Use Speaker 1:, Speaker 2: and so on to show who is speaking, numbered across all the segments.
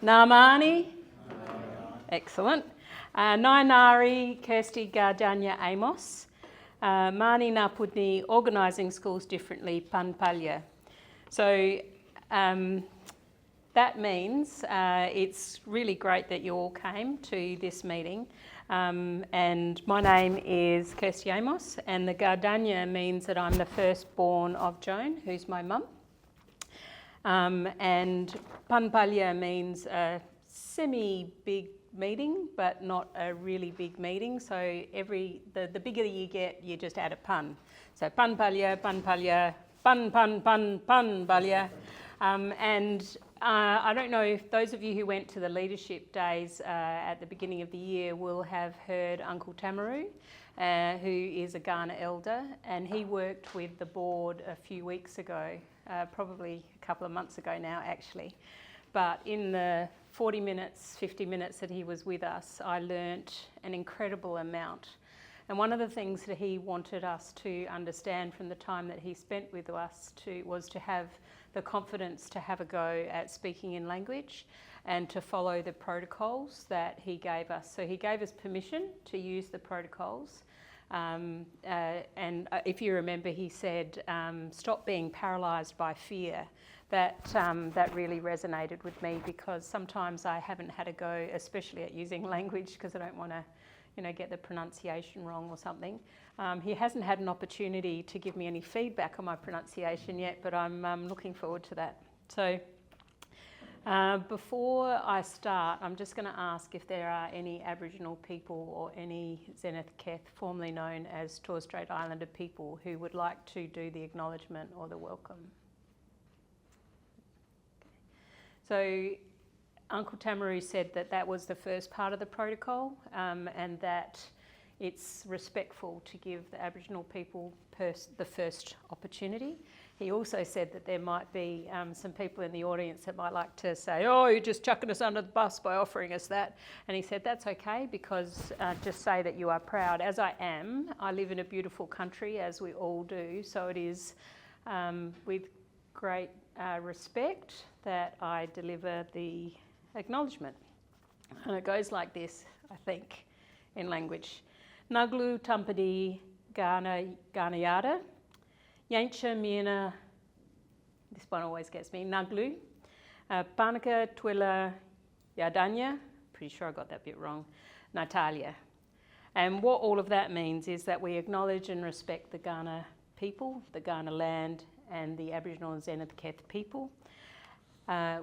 Speaker 1: Namani? Excellent. Nainari Kirsty Gardanya Amos. Mani Napudni Organising Schools Differently Panpalya. So that means it's really great that you all came to this meeting. And my name is Kirsty Amos, and the Gardanya means that I'm the firstborn of Joan, who's my mum. And Panpalya means a semi-big meeting, but not a really big meeting. So the bigger you get, you just add a pun. So Panpalya, Panpalya, Panpalya. And I don't know if those of you who went to the leadership days at the beginning of the year will have heard Uncle Tamaru, who is a Ghana elder, and he worked with the board a few weeks ago, probably a couple of months ago now actually. But in the 40 minutes, 50 minutes that he was with us, I learnt an incredible amount. And one of the things that he wanted us to understand from the time that he spent with us was to have the confidence to have a go at speaking in language and to follow the protocols that he gave us. So he gave us permission to use the protocols. And if you remember, he said, stop being paralysed by fear. That really resonated with me, because sometimes I haven't had a go, especially at using language, because I don't want to get the pronunciation wrong or something. He hasn't had an opportunity to give me any feedback on my pronunciation yet, but I'm looking forward to that. So before I start, I'm just going to ask if there are any Aboriginal people or any Zenith Keth, formerly known as Torres Strait Islander people, who would like to do the acknowledgement or the welcome. So Uncle Tamaru said that was the first part of the protocol, and that it's respectful to give the Aboriginal people the first opportunity. He also said that there might be some people in the audience that might like to say, oh, you're just chucking us under the bus by offering us that. And he said, that's okay, because just say that you are proud. As I am, I live in a beautiful country, as we all do, so it is with great respect that I deliver the acknowledgement. And it goes like this, I think, in language. Naglu tampadi Ghanayada, Yancha Mina, this one always gets me, Naglu, Panaka Twila Yadanya, pretty sure I got that bit wrong, Natalia. And what all of that means is that we acknowledge and respect the Ghana people, the Ghana land, and the Aboriginal and Zenith Keth people.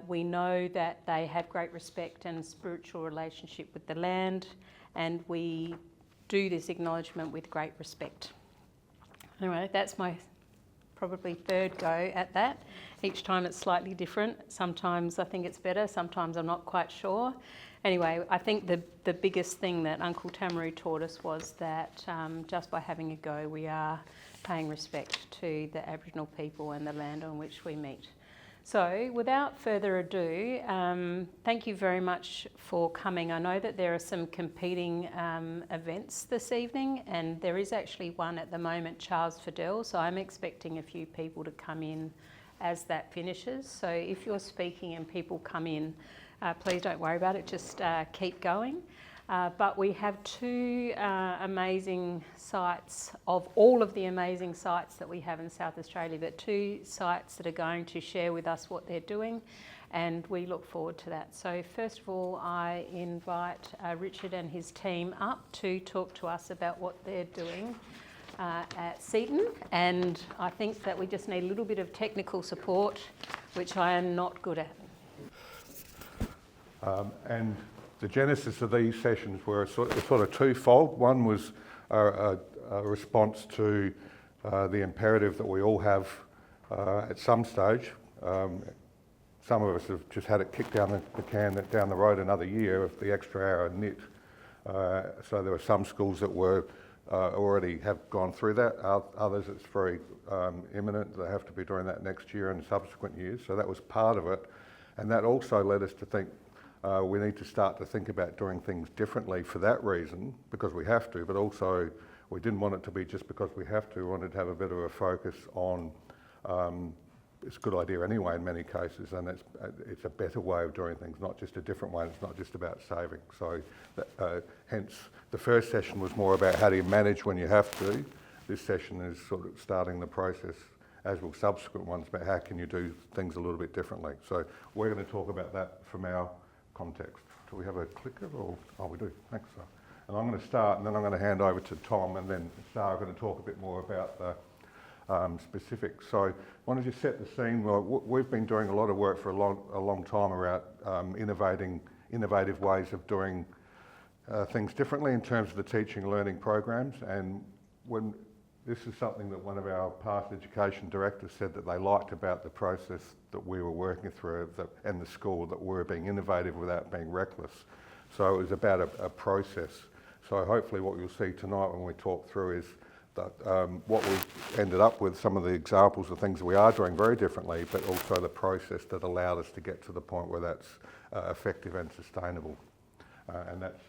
Speaker 1: We know that they have great respect and spiritual relationship with the land, and we do this acknowledgement with great respect. Anyway, that's my probably third go at that. Each time it's slightly different. Sometimes I think it's better, sometimes I'm not quite sure. Anyway, I think the biggest thing that Uncle Tamaru taught us was that just by having a go, we are paying respect to the Aboriginal people and the land on which we meet. So without further ado, thank you very much for coming. I know that there are some competing events this evening, and there is actually one at the moment, Charles Fidel, so I'm expecting a few people to come in as that finishes. So if you're speaking and people come in, please don't worry about it, just keep going. But we have two amazing sites, of all of the amazing sites that we have in South Australia, but two sites that are going to share with us what they're doing, and we look forward to that. So first of all, I invite Richard and his team up to talk to us about what they're doing at Seaton, and I think that we just need a little bit of technical support, which I am not good at.
Speaker 2: And the genesis of these sessions were sort of twofold. One was a response to the imperative that we all have at some stage. Some of us have just had it kicked down the can down the road another year of the extra hour knit. So there were some schools that were already have gone through that. Others, it's very imminent. They have to be doing that next year and subsequent years. So that was part of it. And that also led us to think we need to start to think about doing things differently for that reason, because we have to, but also we didn't want it to be just because we have to. We wanted to have a bit of a focus on it's a good idea anyway in many cases, and it's a better way of doing things, not just a different way. It's not just about saving. So hence the first session was more about how do you manage when you have to. This session is sort of starting the process, as will subsequent ones, about how can you do things a little bit differently. So we're going to talk about that from our context. Do we have a clicker? Or oh, we do. Thanks, Sarah. And I'm going to start, and then I'm going to hand over to Tom, and then Sarah going to talk a bit more about the specifics. So why don't you set the scene? Well, we've been doing a lot of work for a long time around innovative ways of doing things differently in terms of the teaching and learning programs. And when this is something that one of our past education directors said that they liked about the process that we were working through and the school, that we were being innovative without being reckless. So it was about a process. So hopefully what you'll see tonight when we talk through is that what we've ended up with, some of the examples of things that we are doing very differently, but also the process that allowed us to get to the point where that's effective and sustainable. And that's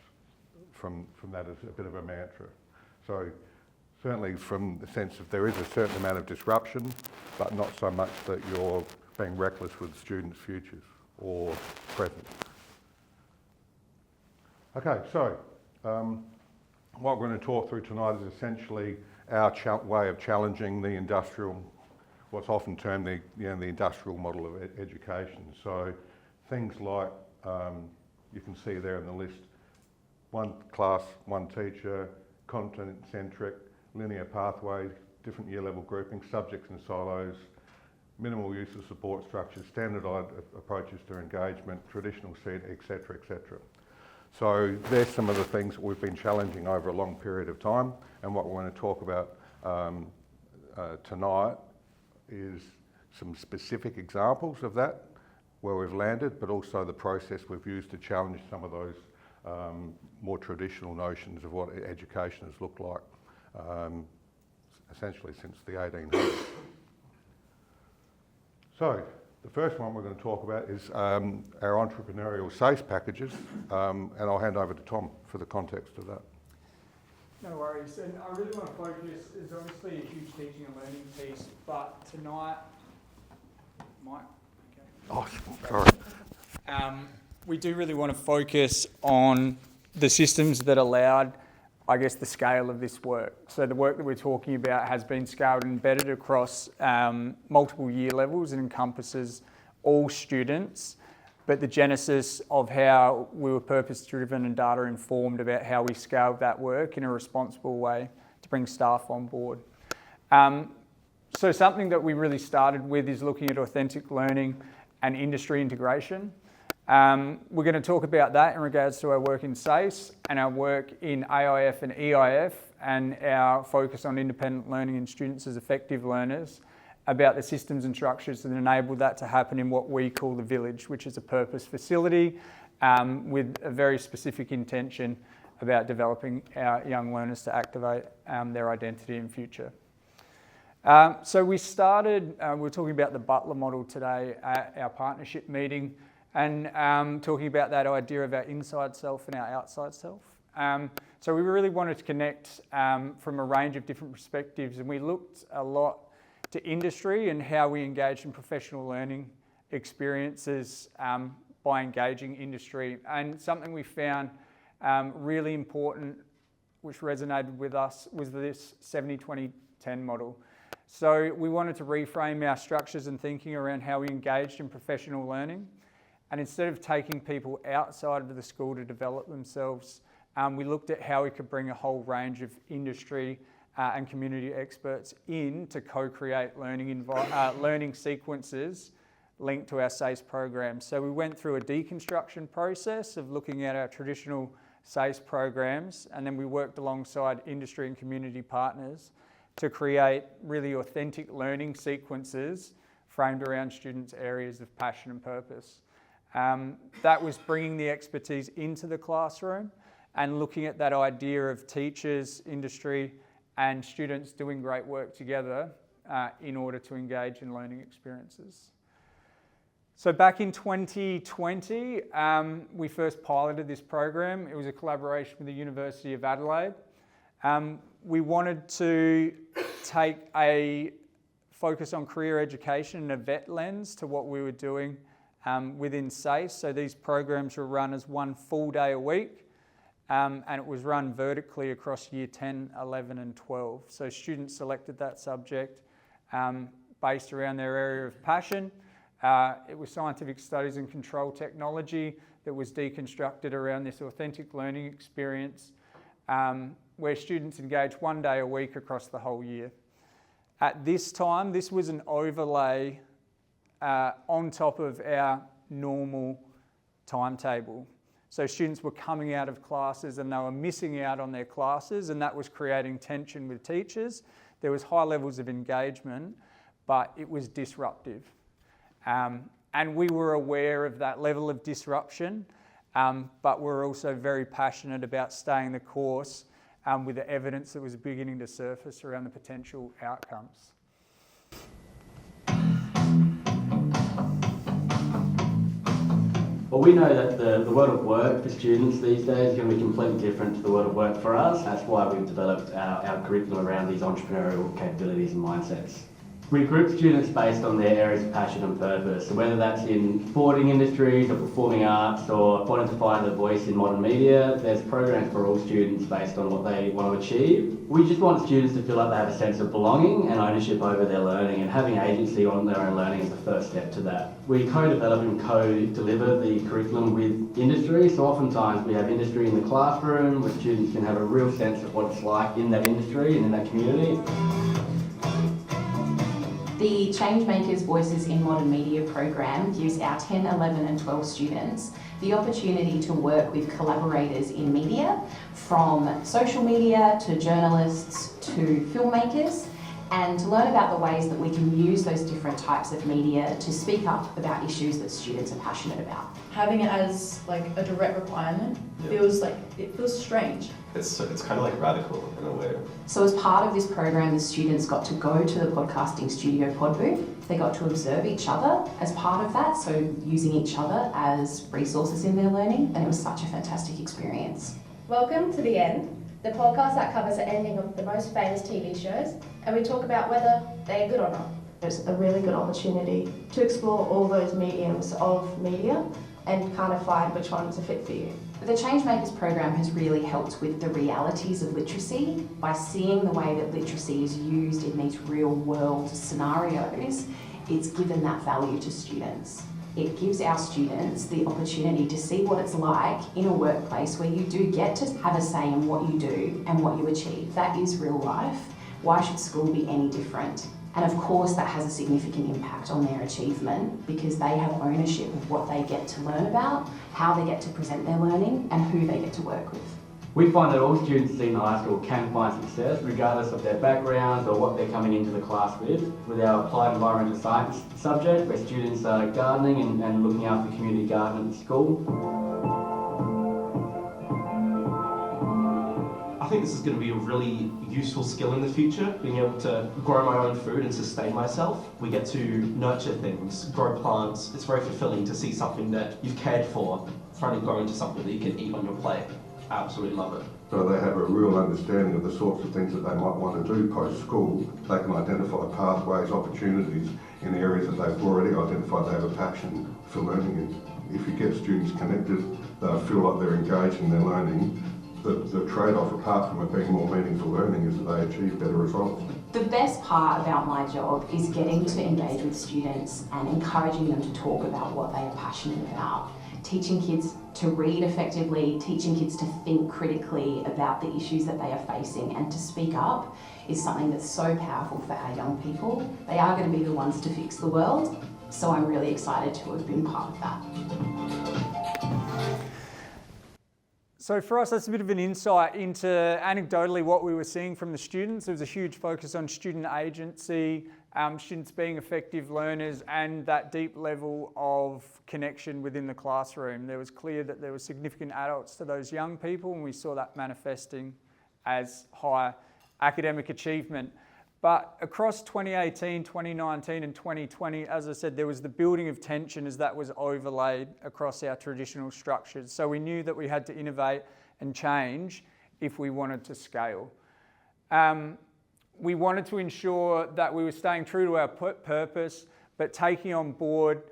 Speaker 2: from that as a bit of a mantra. So certainly from the sense of there is a certain amount of disruption, but not so much that you're being reckless with students' futures or present. Okay, so what we're going to talk through tonight is essentially our way of challenging the industrial, what's often termed the industrial model of education. So things like, you can see there in the list, one class, one teacher, content-centric, linear pathways, different year level groupings, subjects and silos, minimal use of support structures, standardised approaches to engagement, traditional seat, etc., etc. So there's some of the things that we've been challenging over a long period of time, and what we're going to talk about tonight is some specific examples of that, where we've landed, but also the process we've used to challenge some of those more traditional notions of what education has looked like, essentially since the 1800s. So, the first one we're going to talk about is our entrepreneurial SASE packages, and I'll hand over to Tom for the context of that.
Speaker 3: No worries, and I really want to focus, it's obviously a huge teaching and learning piece, but tonight, Mike? Okay.
Speaker 2: Oh, sorry.
Speaker 3: We do really want to focus on the systems that allowed, I guess, the scale of this work. So the work that we're talking about has been scaled and embedded across multiple year levels and encompasses all students, but the genesis of how we were purpose-driven and data-informed about how we scaled that work in a responsible way to bring staff on board. So something that we really started with is looking at authentic learning and industry integration. We're going to talk about that in regards to our work in SASE and our work in AIF and EIF and our focus on independent learning and students as effective learners, about the systems and structures that enable that to happen in what we call the village, which is a purpose facility with a very specific intention about developing our young learners to activate their identity and future. So we started, we were talking about the Butler model today at our partnership meeting, and talking about that idea of our inside self and our outside self. So we really wanted to connect from a range of different perspectives, and we looked a lot to industry and how we engaged in professional learning experiences by engaging industry. And something we found really important, which resonated with us, was this 70-20-10 model. So we wanted to reframe our structures and thinking around how we engaged in professional learning. And instead of taking people outside of the school to develop themselves, we looked at how we could bring a whole range of industry and community experts in to co-create learning sequences linked to our SASE program. So we went through a deconstruction process of looking at our traditional SASE programs, and then we worked alongside industry and community partners to create really authentic learning sequences framed around students' areas of passion and purpose. That was bringing the expertise into the classroom and looking at that idea of teachers, industry, and students doing great work together in order to engage in learning experiences. So back in 2020, we first piloted this program. It was a collaboration with the University of Adelaide. We wanted to take a focus on career education and a vet lens to what we were doing within SACE. So these programs were run as one full day a week, and it was run vertically across year 10, 11 and 12. So students selected that subject based around their area of passion. It was scientific studies and control technology that was deconstructed around this authentic learning experience, where students engaged 1 day a week across the whole year. At this time, this was an overlay on top of our normal timetable. So students were coming out of classes and they were missing out on their classes, and that was creating tension with teachers. There was high levels of engagement, but it was disruptive. And we were aware of that level of disruption, but we're also very passionate about staying the course with the evidence that was beginning to surface around the potential outcomes.
Speaker 4: Well, we know that the world of work for students these days is going to be completely different to the world of work for us. That's why we've developed our curriculum around these entrepreneurial capabilities and mindsets. We group students based on their areas of passion and purpose, so whether that's in sporting industries or performing arts or wanting to find their voice in modern media, there's programs for all students based on what they want to achieve. We just want students to feel like they have a sense of belonging and ownership over their learning, and having agency on their own learning is the first step to that. We co-develop and co-deliver the curriculum with industry, so oftentimes we have industry in the classroom where students can have a real sense of what it's like in that industry and in that community.
Speaker 5: The Changemakers Voices in Modern Media program gives our 10, 11 and 12 students the opportunity to work with collaborators in media, from social media to journalists to filmmakers, and to learn about the ways that we can use those different types of media to speak up about issues that students are passionate about.
Speaker 6: Having it as like a direct requirement feels strange.
Speaker 7: It's kind of like radical in a way.
Speaker 5: So as part of this program, the students got to go to the podcasting studio pod booth. They got to observe each other as part of that, so using each other as resources in their learning, and it was such a fantastic experience.
Speaker 8: Welcome to The End, the podcast that covers the ending of the most famous TV shows, and we talk about whether they're good or not.
Speaker 9: It's a really good opportunity to explore all those mediums of media and kind of find which one's a fit for you.
Speaker 5: The Changemakers program has really helped with the realities of literacy by seeing the way that literacy is used in these real world scenarios. It's given that value to students. It gives our students the opportunity to see what it's like in a workplace where you do get to have a say in what you do and what you achieve. That is real life. Why should school be any different? And of course that has a significant impact on their achievement because they have ownership of what they get to learn about, how they get to present their learning and who they get to work with.
Speaker 4: We find that all students in high school can find success regardless of their backgrounds or what they're coming into the class with our applied environmental science subject where students are gardening and looking after the community garden at school.
Speaker 7: I think this is going to be a really useful skill in the future, being able to grow my own food and sustain myself. We get to nurture things, grow plants. It's very fulfilling to see something that you've cared for finally grow into something that you can eat on your plate. Absolutely love it.
Speaker 2: So they have a real understanding of the sorts of things that they might want to do post-school. They can identify pathways, opportunities in areas that they've already identified they have a passion for learning in. If you get students connected, they'll feel like they're engaged in their learning. The trade-off, apart from it being more meaningful learning, is that they achieve better results.
Speaker 5: The best part about my job is getting to engage with students and encouraging them to talk about what they are passionate about. Teaching kids to read effectively, teaching kids to think critically about the issues that they are facing and to speak up is something that's so powerful for our young people. They are going to be the ones to fix the world, so I'm really excited to have been part of that.
Speaker 3: So for us, that's a bit of an insight into anecdotally what we were seeing from the students. There was a huge focus on student agency, students being effective learners and that deep level of connection within the classroom. There was clear that there were significant adults to those young people and we saw that manifesting as high academic achievement. But across 2018, 2019 and 2020, as I said, there was the building of tension as that was overlaid across our traditional structures. So we knew that we had to innovate and change if we wanted to scale. we wanted to ensure that we were staying true to our purpose, but taking on board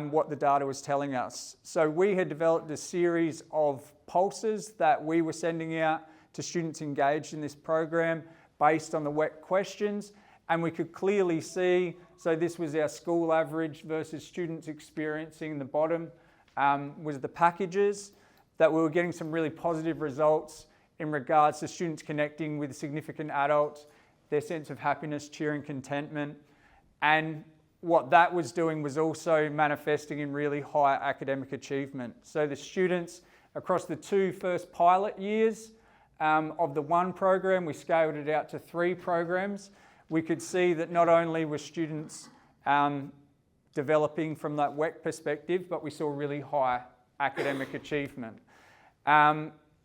Speaker 3: what the data was telling us. So we had developed a series of pulses that we were sending out to students engaged in this program based on the WEC questions, and we could clearly see, so this was our school average versus students experiencing the bottom, was the packages, that we were getting some really positive results in regards to students connecting with significant adults, their sense of happiness, cheer and contentment, and what that was doing was also manifesting in really high academic achievement. So the students across the 2 first pilot years of the 1 program, we scaled it out to 3 programs. We could see that not only were students developing from that WEC perspective, but we saw really high academic achievement.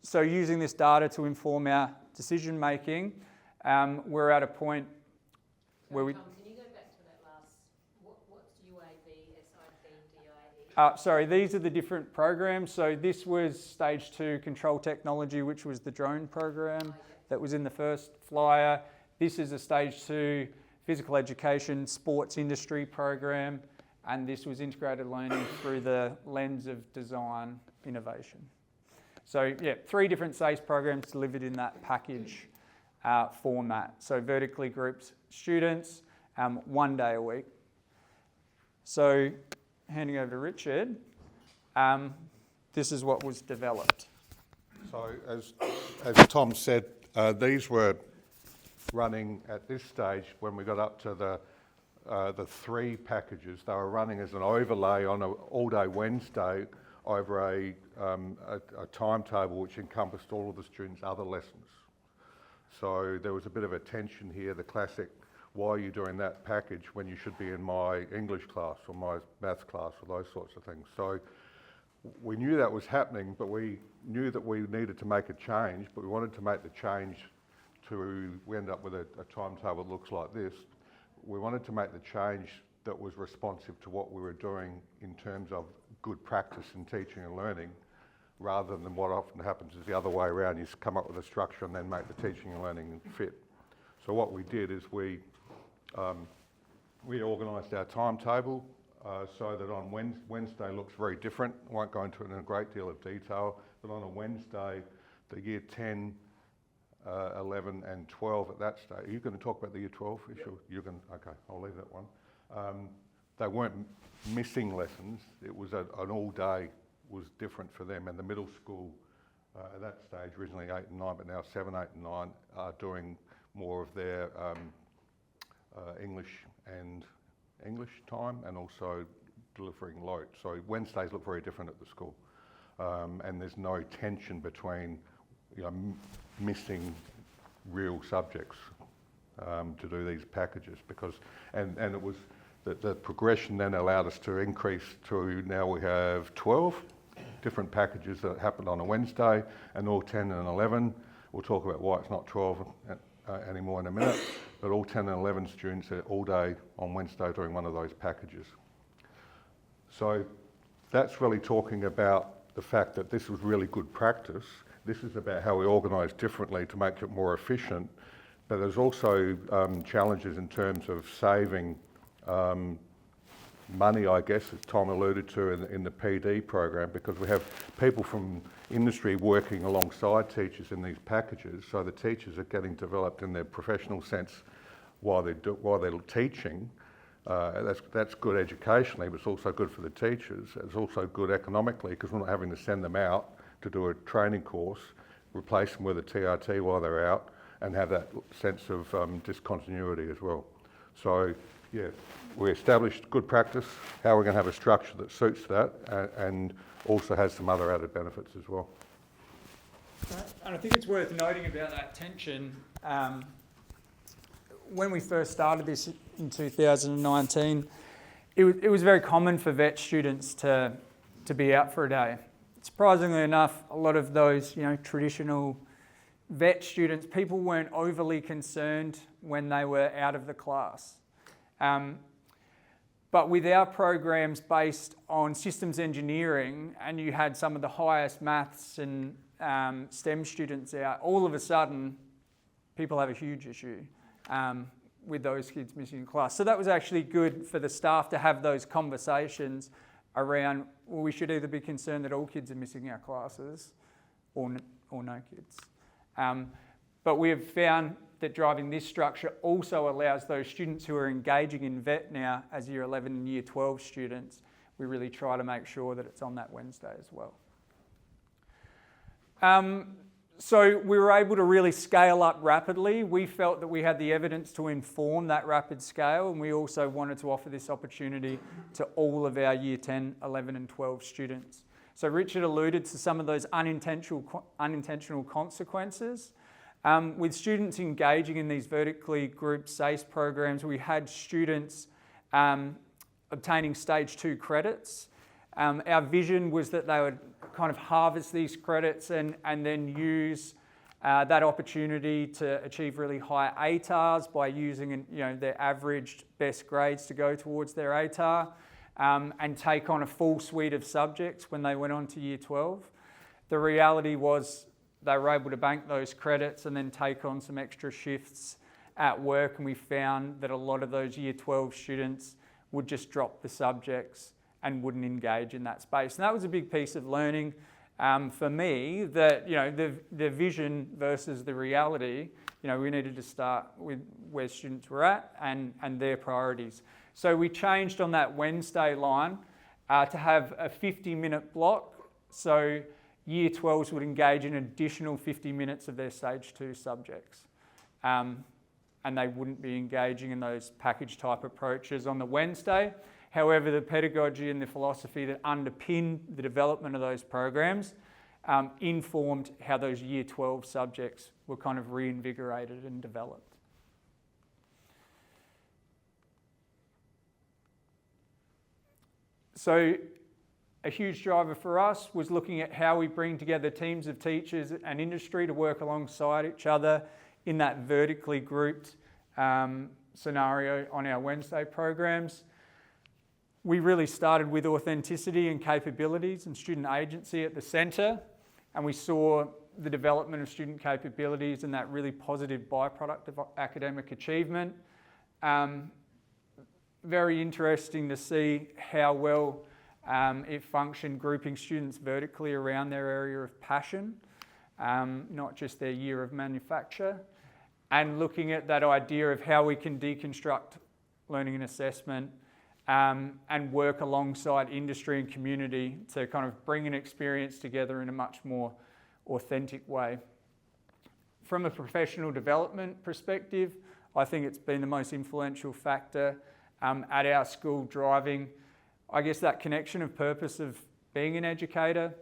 Speaker 3: So using this data to inform our decision making, we're at a point where we...
Speaker 1: Tom, can you go back to that last, what's UAB, SIB, DIE?
Speaker 3: Sorry, these are the different programs. So this was stage 2 control technology, which was the drone program that was in the first flyer. This is a stage 2 physical education sports industry program. And this was integrated learning through the lens of design innovation. So yeah, 3 different SACE programs delivered in that package format. So vertically grouped students, 1 day a week. So handing over to Richard, this is what was developed.
Speaker 2: So as Tom said, these were running at this stage when we got up to the 3 packages. They were running as an overlay on an all-day Wednesday over a timetable which encompassed all of the students' other lessons. So there was a bit of a tension here, the classic, why are you doing that package when you should be in my English class or my maths class or those sorts of things. So we knew that was happening, but we knew that we needed to make a change, but we wanted to make the change to, we end up with a timetable that looks like this. We wanted to make the change that was responsive to what we were doing in terms of good practice in teaching and learning, rather than what often happens is the other way around. You come up with a structure and then make the teaching and learning fit. So what we did is we organised our timetable so that on Wednesday looks very different. I won't go into it in a great deal of detail, but on a Wednesday, the year 10, 11 and 12 at that stage. Are you going to talk about the year 12 issue? You're going to, okay, I'll leave that one. They weren't missing lessons. It was an all day was different for them, and the middle school at that stage, originally 8 and 9, but now 7, 8 and 9 are doing more of their English time and also delivering load. So Wednesdays look very different at the school, and there's no tension between missing real subjects to do these packages, because and it was the progression then allowed us to increase to now we have 12 different packages that happened on a Wednesday, and all 10 and 11. We'll talk about why it's not 12 anymore in a minute, but all 10 and 11 students are all day on Wednesday doing one of those packages. So that's really talking about the fact that this was really good practice. This is about how we organise differently to make it more efficient, but there's also challenges in terms of saving money, I guess, as Tom alluded to in the PD program, because we have people from industry working alongside teachers in these packages, so the teachers are getting developed in their professional sense while they're teaching. That's good educationally, but it's also good for the teachers. It's also good economically, because we're not having to send them out to do a training course, replace them with a TRT while they're out, and have that sense of discontinuity as well. So, yeah, we established good practice, how we're going to have a structure that suits that, and also has some other added benefits as well.
Speaker 3: And I think it's worth noting about that tension. When we first started this in 2019, it was very common for vet students to be out for a day. Surprisingly enough, a lot of those traditional vet students, people weren't overly concerned when they were out of the class. But with our programs based on systems engineering, and you had some of the highest maths and STEM students out, all of a sudden people have a huge issue. with those kids missing in class. So that was actually good for the staff to have those conversations around, well, we should either be concerned that all kids are missing our classes or no kids. But we have found that driving this structure also allows those students who are engaging in VET now as Year 11 and Year 12 students, we really try to make sure that it's on that Wednesday as well. So we were able to really scale up rapidly. We felt that we had the evidence to inform that rapid scale, and we also wanted to offer this opportunity to all of our Year 10, 11 and 12 students. So Richard alluded to some of those unintentional consequences. With students engaging in these vertically grouped SASPA programs, we had students obtaining stage 2 credits. Our vision was that they would kind of harvest these credits and then use that opportunity to achieve really high ATARs by using their averaged best grades to go towards their ATAR, and take on a full suite of subjects when they went on to Year 12. The reality was they were able to bank those credits and then take on some extra shifts at work, and we found that a lot of those Year 12 students would just drop the subjects and wouldn't engage in that space. And that was a big piece of learning for me, that the vision versus the reality, we needed to start with where students were at and their priorities. So we changed on that Wednesday line to have a 50-minute block. So Year 12s would engage in an additional 50 minutes of their stage 2 subjects. And they wouldn't be engaging in those package type approaches on the Wednesday. However, the pedagogy and the philosophy that underpinned the development of those programs informed how those Year 12 subjects were kind of reinvigorated and developed. So a huge driver for us was looking at how we bring together teams of teachers and industry to work alongside each other in that vertically grouped scenario on our Wednesday programs. We really started with authenticity and capabilities and student agency at the centre, and we saw the development of student capabilities and that really positive byproduct of academic achievement. Very interesting to see how well it functioned grouping students vertically around their area of passion, not just their year of manufacture, and looking at that idea of how we can deconstruct learning and assessment and work alongside industry and community to kind of bring an experience together in a much more authentic way. From a professional development perspective, I think it's been the most influential factor at our school, driving, I guess, that connection of purpose of being an educator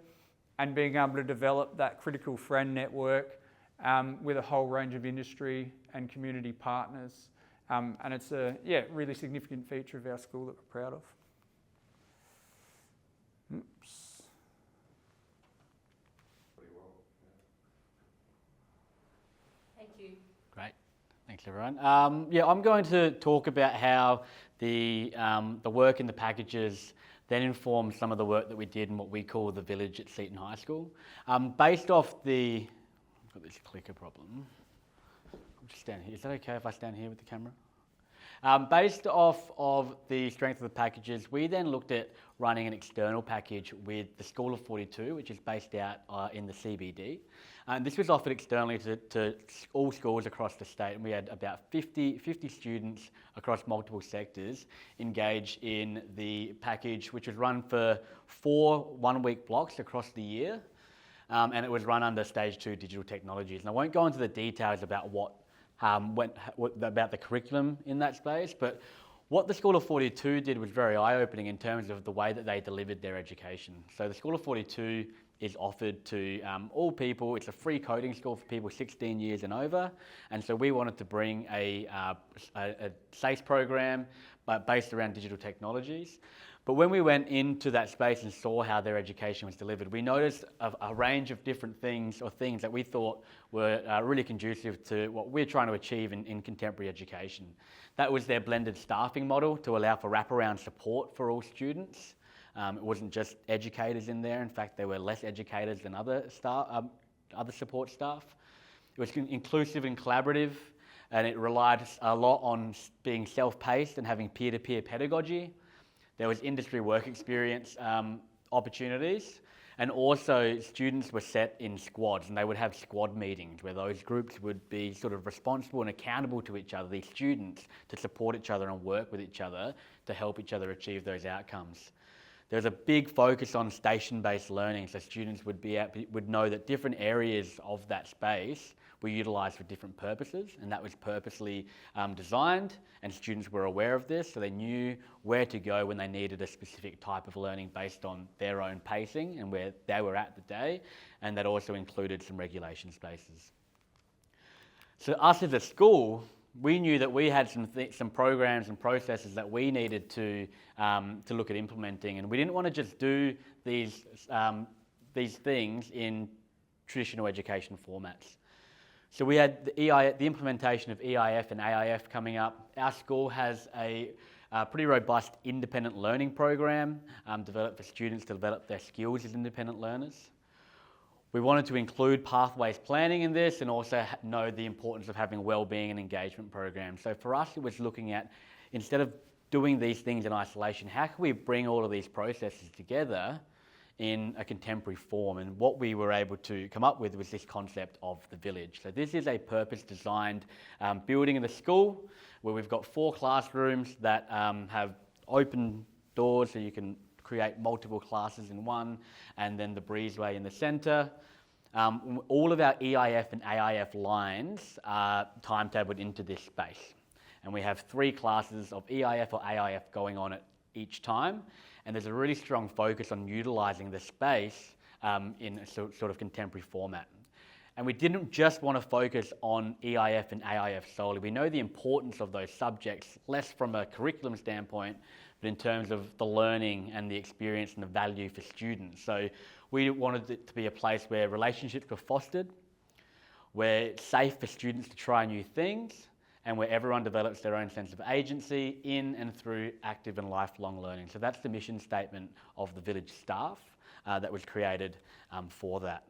Speaker 3: and being able to develop that critical friend network with a whole range of industry and community partners. And it's a really significant feature of our school that we're proud of. Oops.
Speaker 1: Thank you.
Speaker 10: Great, thanks everyone. I'm going to talk about how the work in the packages then informed some of the work that we did in what we call the village at Seaton High School. Based off I've got this clicker problem. I'll just stand here. Is that okay if I stand here with the camera? Based off of the strength of the packages, we then looked at running an external package with the School of 42, which is based out in the CBD. And this was offered externally to all schools across the state, and we had about 50 students across multiple sectors engage in the package, which was run for 4 one-week blocks across the year. And it was run under Stage 2 digital technologies. And I won't go into the details about about the curriculum in that space, but what the School of 42 did was very eye-opening in terms of the way that they delivered their education. So the School of 42 is offered to all people. It's a free coding school for people 16 years and over. And so we wanted to bring a SASPA program based around digital technologies. But when we went into that space and saw how their education was delivered, we noticed a range of different things that we thought were really conducive to what we're trying to achieve in contemporary education. That was their blended staffing model to allow for wraparound support for all students. It wasn't just educators in there. In fact, there were less educators than other support staff. It was inclusive and collaborative. and it relied a lot on being self-paced and having peer-to-peer pedagogy. There was industry work experience opportunities, and also students were set in squads, and they would have squad meetings where those groups would be sort of responsible and accountable to each other, these students, to support each other and work with each other to help each other achieve those outcomes. There's a big focus on station-based learning, so students would know that different areas of that space were utilised for different purposes, and that was purposely designed, and students were aware of this, so they knew where to go when they needed a specific type of learning based on their own pacing and where they were at the day, and that also included some regulation spaces. So us as a school, we knew that we had some programs and processes that we needed to look at implementing, and we didn't want to just do these things in traditional education formats. So we had the implementation of EIF and AIF coming up. Our school has a pretty robust independent learning program developed for students to develop their skills as independent learners. We wanted to include pathways planning in this and also know the importance of having wellbeing and engagement programs. So for us, it was looking at, instead of doing these things in isolation, how can we bring all of these processes together in a contemporary form? And what we were able to come up with was this concept of the village. So this is a purpose-designed building in the school where we've got 4 classrooms that have open doors so you can create multiple classes in one, and then the breezeway in the centre. All of our EIF and AIF lines are timetabled into this space. And we have 3 classes of EIF or AIF going on at each time. And there's a really strong focus on utilising the space in a sort of contemporary format. And we didn't just want to focus on EIF and AIF solely. We know the importance of those subjects, less from a curriculum standpoint, but in terms of the learning and the experience and the value for students. So we wanted it to be a place where relationships were fostered, where it's safe for students to try new things, and where everyone develops their own sense of agency in and through active and lifelong learning. So that's the mission statement of the village staff that was created for that.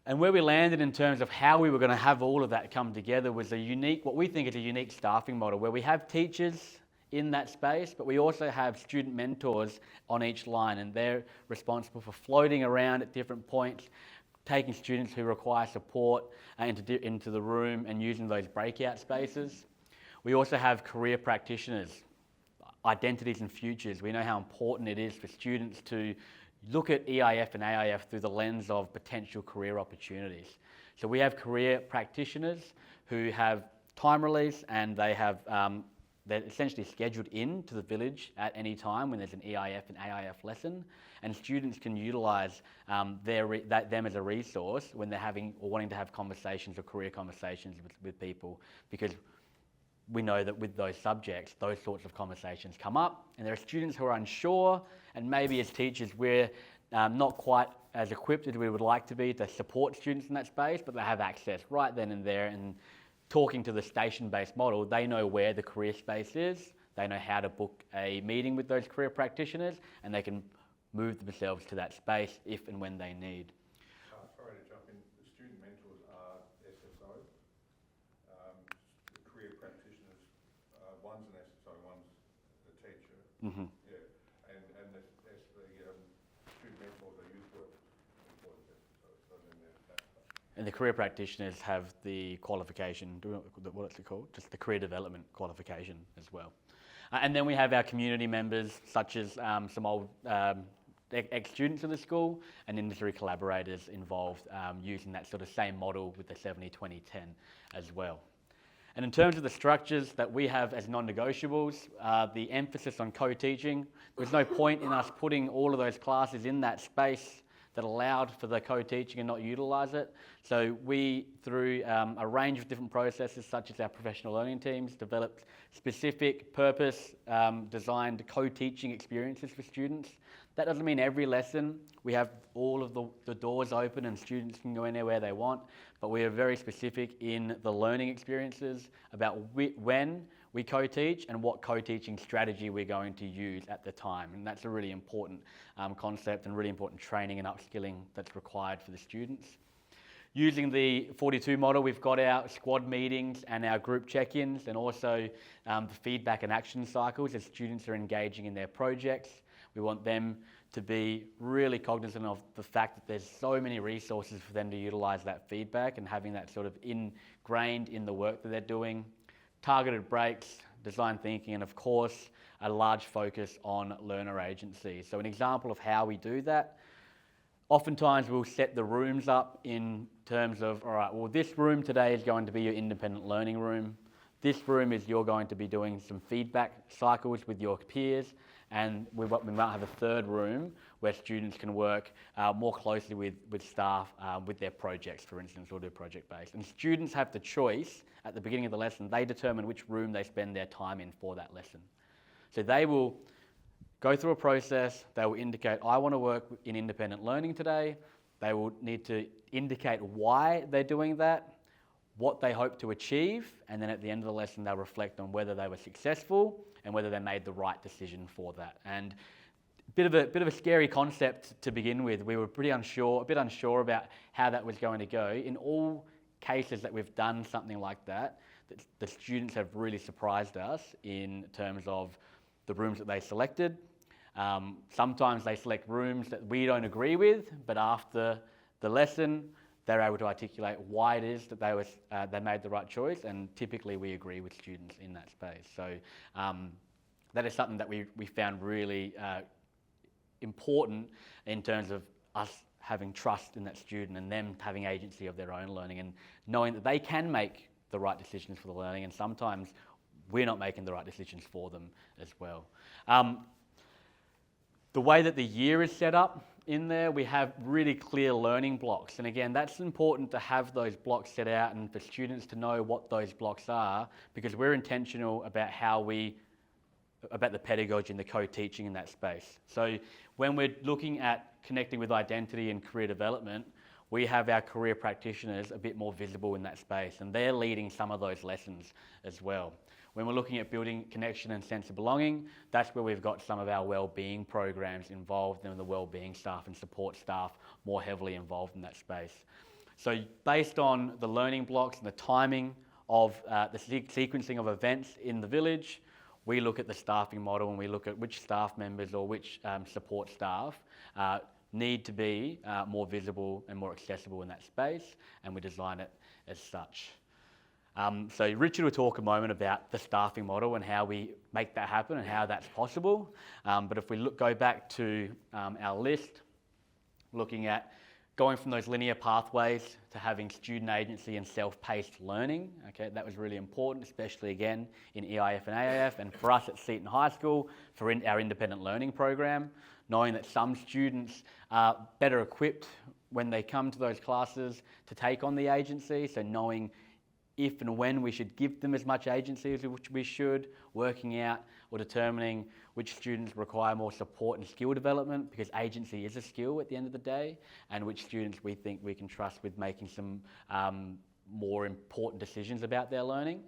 Speaker 10: And where we landed in terms of how we were going to have all of that come together was what we think is a unique staffing model, where we have teachers in that space, but we also have student mentors on each line, and they're responsible for floating around at different points, taking students who require support into the room and using those breakout spaces. We also have career practitioners, identities and futures. We know how important it is for students to look at EIF and AIF through the lens of potential career opportunities. So we have career practitioners who have time release, and they're essentially scheduled in to the village at any time when there's an EIF and AIF lesson, and students can utilise them as a resource when they're having or wanting to have conversations or career conversations with people, because we know that with those subjects, those sorts of conversations come up, and there are students who are unsure, and maybe as teachers we're not quite as equipped as we would like to be to support students in that space, but they have access right then and there. And talking to the station-based model, they know where the career space is, they know how to book a meeting with those career practitioners, and they can move themselves to that space if and when they need.
Speaker 2: Sorry to jump in, the student mentors are SSO. The career practitioners, one's an SSO, one's a teacher.
Speaker 10: Mm-hmm.
Speaker 2: Yeah, and the student mentors are youth workers employed as SSOs, so then there's that.
Speaker 10: And the career practitioners have the qualification, what's it called? Just the career development qualification as well. And then we have our community members, such as some old ex-students of the school and industry collaborators involved using that sort of same model with the 70-20-10 as well. And in terms of the structures that we have as non-negotiables, the emphasis on co-teaching, there's no point in us putting all of those classes in that space that allowed for the co-teaching and not utilise it. So we, through a range of different processes, such as our professional learning teams, developed specific purpose-designed co-teaching experiences for students. That doesn't mean every lesson we have all of the doors open and students can go anywhere they want, but we are very specific in the learning experiences about when we co-teach and what co-teaching strategy we're going to use at the time. And that's a really important concept and really important training and upskilling that's required for the students. Using the 42 model, we've got our squad meetings and our group check-ins, and also the feedback and action cycles as students are engaging in their projects. We want them to be really cognizant of the fact that there's so many resources for them to utilise that feedback and having that sort of ingrained in the work that they're doing. Targeted breaks, design thinking, and of course, a large focus on learner agency. So an example of how we do that, oftentimes we'll set the rooms up in terms of, all right, well, this room today is going to be your independent learning room. This room is you're going to be doing some feedback cycles with your peers, and we might have a third room where students can work more closely with staff with their projects, for instance, or do project-based. And students have the choice at the beginning of the lesson. They determine which room they spend their time in for that lesson. So they will go through a process. They will indicate, I want to work in independent learning today. They will need to indicate why they're doing that, what they hope to achieve, and then at the end of the lesson, they'll reflect on whether they were successful and whether they made the right decision for that. And a bit of a scary concept to begin with. We were a bit unsure about how that was going to go. In all cases that we've done something like that, the students have really surprised us in terms of the rooms that they selected. Sometimes they select rooms that we don't agree with, but after the lesson, they're able to articulate why it is that they made the right choice, and typically we agree with students in that space. So that is something that we found really important in terms of us having trust in that student and them having agency of their own learning and knowing that they can make the right decisions for the learning, and sometimes we're not making the right decisions for them as well. The way that the year is set up in there, we have really clear learning blocks. And again, that's important to have those blocks set out and for students to know what those blocks are, because we're intentional about about the pedagogy and the co-teaching in that space. So when we're looking at connecting with identity and career development, we have our career practitioners a bit more visible in that space, and they're leading some of those lessons as well. When we're looking at building connection and sense of belonging, that's where we've got some of our wellbeing programs involved, and the wellbeing staff and support staff more heavily involved in that space. So based on the learning blocks and the timing of the sequencing of events in the village, we look at the staffing model and we look at which staff members or which support staff need to be more visible and more accessible in that space, and we design it as such. So Richard will talk a moment about the staffing model and how we make that happen and how that's possible. But if we go back to our list, looking at going from those linear pathways to having student agency and self-paced learning, okay, that was really important, especially again in EIF and AIF, and for us at Seaton High School for our independent learning program, knowing that some students are better equipped when they come to those classes to take on the agency, so knowing if and when we should give them as much agency as we should, working out or determining which students require more support and skill development, because agency is a skill at the end of the day, and which students we think we can trust with making some more important decisions about their learning.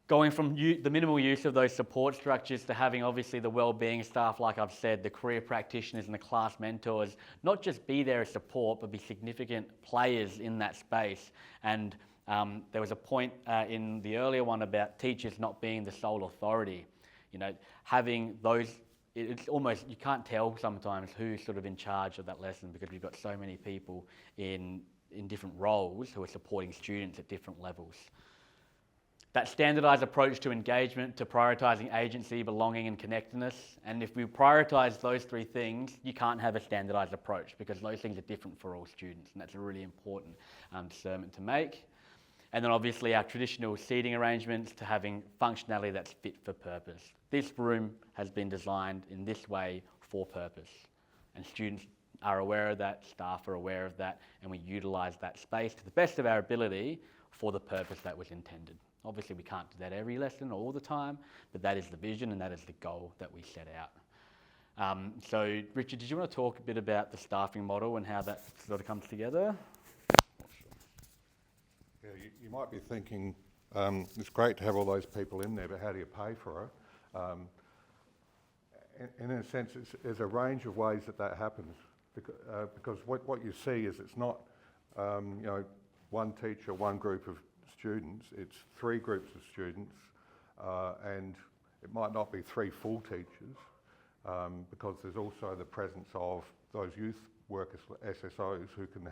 Speaker 10: Going from the minimal use of those support structures to having obviously the wellbeing staff, like I've said, the career practitioners and the class mentors, not just be there as support, but be significant players in that space. And there was a point in the earlier one about teachers not being the sole authority. You know, having those, it's almost, you can't tell sometimes who's sort of in charge of that lesson, because we've got so many people in different roles who are supporting students at different levels. That standardised approach to engagement, to prioritising agency, belonging and connectedness. And if we prioritise those three things, you can't have a standardised approach, because those things are different for all students, and that's a really important discernment to make. And then obviously our traditional seating arrangements to having functionality that's fit for purpose. This room has been designed in this way for purpose, and students are aware of that, staff are aware of that, and we utilise that space to the best of our ability for the purpose that was intended. Obviously we can't do that every lesson or all the time, but that is the vision and that is the goal that we set out. So Richard, did you want to talk a bit about the staffing model and how that sort of comes together?
Speaker 2: Yeah, you might be thinking, it's great to have all those people in there, but how do you pay for it? In a sense, there's a range of ways that happens, because what you see is it's not one teacher, one group of students. It's 3 groups of students, and it might not be 3 full teachers, because there's also the presence of those youth workers, SSOs, who can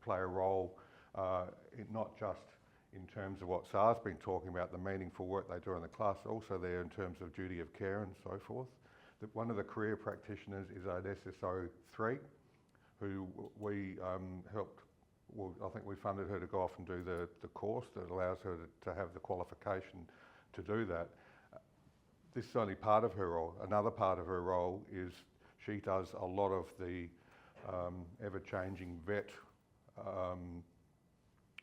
Speaker 2: play a role, not just in terms of what SAR's been talking about, the meaningful work they do in the class, also there in terms of duty of care and so forth. One of the career practitioners is an SSO 3, who we helped. Well, I think we funded her to go off and do the course that allows her to have the qualification to do that. This is only part of her role. Another part of her role is she does a lot of the ever-changing vet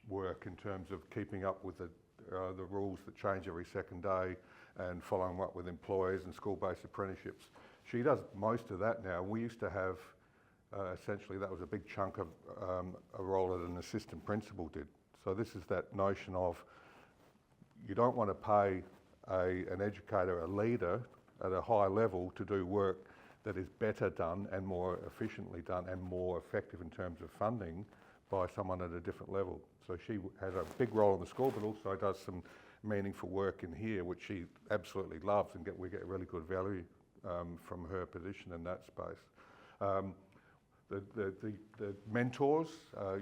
Speaker 2: work in terms of keeping up with the rules that change every second day and following up with employers and school-based apprenticeships. She does most of that now. We used to have, essentially that was a big chunk of a role that an assistant principal did. So this is that notion of you don't want to pay an educator, a leader at a high level to do work that is better done and more efficiently done and more effective in terms of funding by someone at a different level. So she has a big role in the school, but also does some meaningful work in here, which she absolutely loves, and we get really good value from her position in that space. The mentors,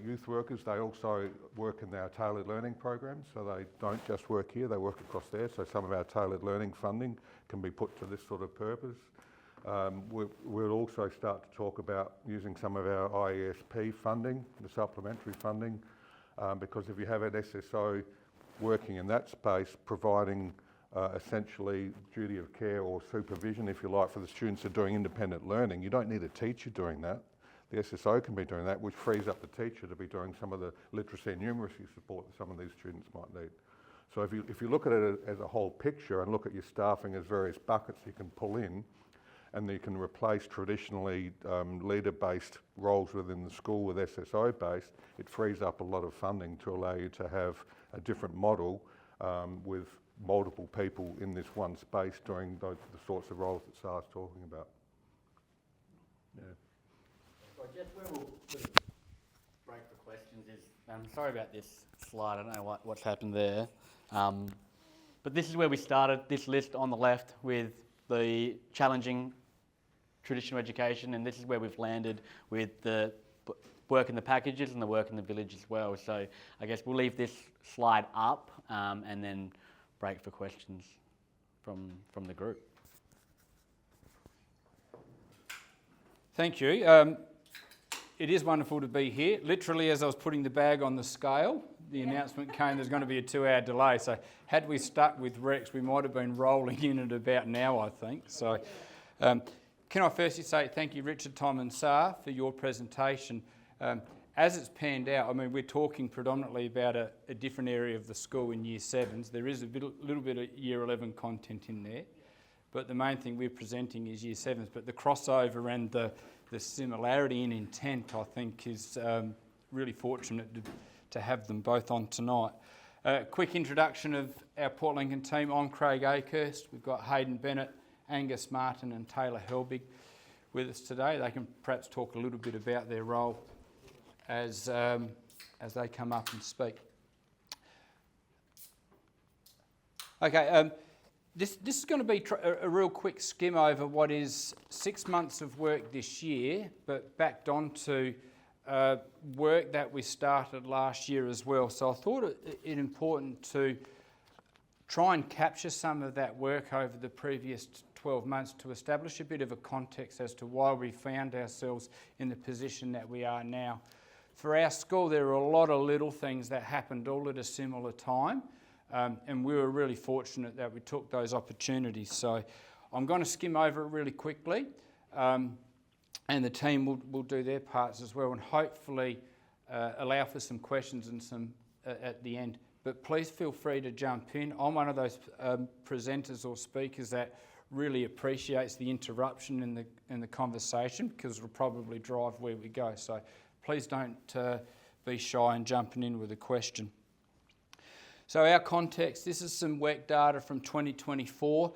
Speaker 2: youth workers, they also work in our tailored learning programs, so they don't just work here, they work across there. So some of our tailored learning funding can be put to this sort of purpose. We'll also start to talk about using some of our IESP funding, the supplementary funding, because if you have an SSO working in that space, providing essentially duty of care or supervision, if you like, for the students who are doing independent learning, you don't need a teacher doing that. The SSO can be doing that, which frees up the teacher to be doing some of the literacy and numeracy support that some of these students might need. So if you look at it as a whole picture and look at your staffing as various buckets you can pull in, and you can replace traditionally leader-based roles within the school with SSO-based, it frees up a lot of funding to allow you to have a different model with multiple people in this one space doing the sorts of roles that SAR's talking about. Yeah.
Speaker 10: So I guess where we'll sort of break for questions is, sorry about this slide, I don't know what's happened there. But this is where we started, this list on the left with the challenging traditional education, and this is where we've landed with the work in the packages and the work in the village as well. So I guess we'll leave this slide up and then break for questions from the group.
Speaker 3: Thank you. It is wonderful to be here. Literally, as I was putting the bag on the scale, the announcement came there's going to be a 2-hour delay. So had we stuck with Rex, we might have been rolling in at about now, I think. So can I firstly say thank you, Richard, Tom and SAR, for your presentation. As it's panned out, I mean, we're talking predominantly about a different area of the school in Year 7s. There is a little bit of Year 11 content in there, but the main thing we're presenting is Year 7s. But the crossover and the similarity in intent, I think, is really fortunate to have them both on tonight. Quick introduction of our Port Lincoln team. I'm Craig Akehurst. We've got Hayden Bennett, Angus Martin and Taylor Helbig with us today. They can perhaps talk a little bit about their role as they come up and speak. Okay, this is going to be a real quick skim over what is 6 months of work this year, but backed onto work that we started last year as well. So I thought it important to try and capture some of that work over the previous 12 months to establish a bit of a context as to why we found ourselves in the position that we are now. For our school, there are a lot of little things that happened all at a similar time, and we were really fortunate that we took those opportunities. So I'm going to skim over it really quickly, and the team will do their parts as well, and hopefully allow for some questions and some at the end. But please feel free to jump in. I'm one of those presenters or speakers that really appreciates the interruption in the conversation, because it'll probably drive where we go. So please don't be shy in jumping in with a question. So our context, this is some WEC data from 2024.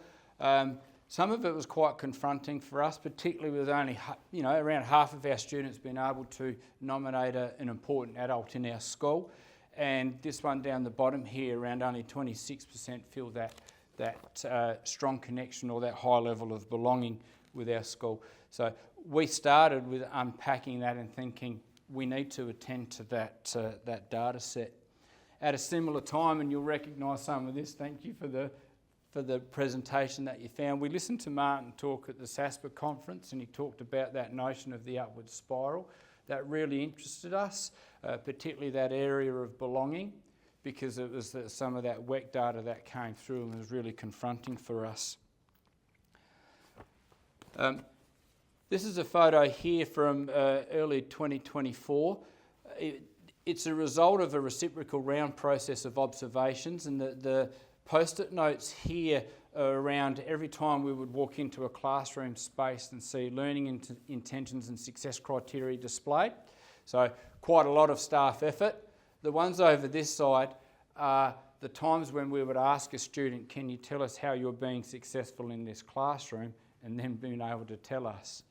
Speaker 3: Some of it was quite confronting for us, particularly with only, around half of our students being able to nominate an important adult in our school. And this one down the bottom here, around only 26% feel that strong connection or that high level of belonging with our school. So we started with unpacking that and thinking we need to attend to that data set. At a similar time, and you'll recognise some of this, thank you for the presentation that you found. We listened to Martin talk at the SASPA conference, and he talked about that notion of the upward spiral. That really interested us, particularly that area of belonging, because it was some of that WEC data that came through and was really confronting for us. This is a photo here from early 2024. It's a result of a reciprocal round process of observations, and the post-it notes here are around every time we would walk into a classroom space and see learning intentions and success criteria displayed. So quite a lot of staff effort. The ones over this side are the times when we would ask a student, can you tell us how you're being successful in this classroom, and then being able to tell us.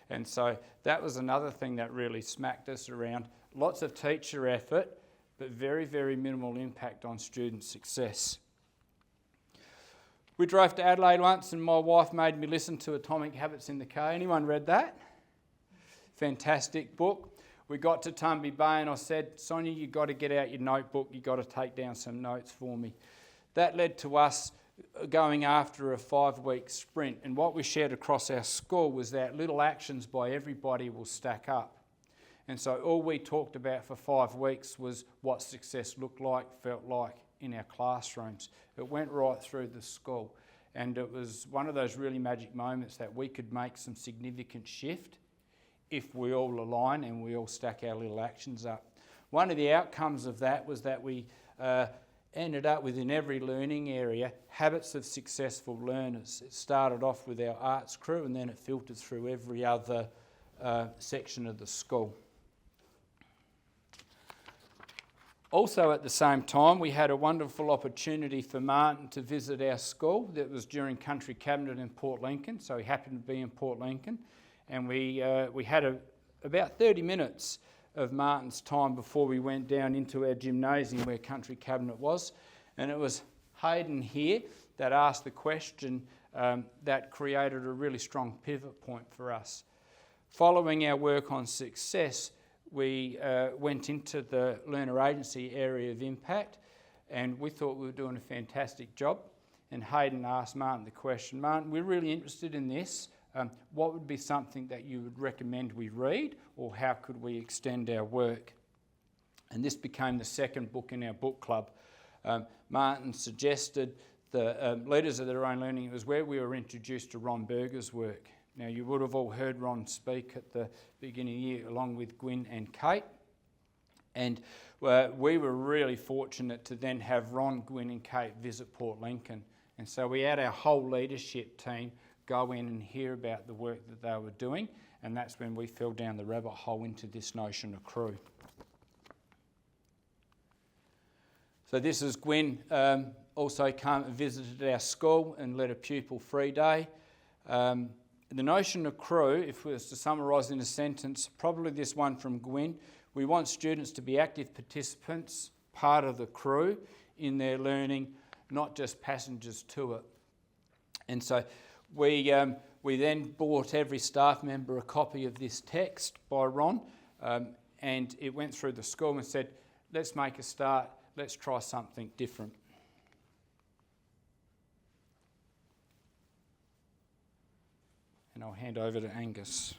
Speaker 3: And so that was another thing that really smacked us around. Lots of teacher effort, but very, very minimal impact on student success. We drove to Adelaide once and my wife made me listen to Atomic Habits in the car. Anyone read that? Fantastic book. We got to Tumby Bay and I said, Sonia, you've got to get out your notebook, you've got to take down some notes for me. That led to us going after a 5-week sprint, and what we shared across our school was that little actions by everybody will stack up. And so all we talked about for 5 weeks was what success looked like, felt like in our classrooms. It went right through the school, and it was one of those really magic moments that we could make some significant shift if we all align and we all stack our little actions up. One of the outcomes of that was that we ended up within every learning area, habits of successful learners. It started off with our arts crew and then it filtered through every other section of the school. Also at the same time, we had a wonderful opportunity for Martin to visit our school. That was during Country Cabinet in Port Lincoln, so he happened to be in Port Lincoln. And we had about 30 minutes of Martin's time before we went down into our gymnasium where Country Cabinet was. And it was Hayden here that asked the question that created a really strong pivot point for us. Following our work on success, we went into the learner agency area of impact, and we thought we were doing a fantastic job. And Hayden asked Martin the question, Martin, we're really interested in this. What would be something that you would recommend we read, or how could we extend our work? And this became the second book in our book club. Martin suggested the Leaders of Their Own Learning. It was where we were introduced to Ron Berger's work. Now, you would have all heard Ron speak at the beginning of the year along with Gwyn and Kate. And we were really fortunate to then have Ron, Gwyn and Kate visit Port Lincoln. And so we had our whole leadership team go in and hear about the work that they were doing, and that's when we fell down the rabbit hole into this notion of crew. So this is Gwyn, also came and visited our school and led a pupil free day. The notion of crew, if we was to summarise in a sentence, probably this one from Gwyn, we want students to be active participants, part of the crew in their learning, not just passengers to it. And so we then bought every staff member a copy of this text by Ron, and it went through the school and said, let's make a start, let's try something different. And I'll hand over to Angus.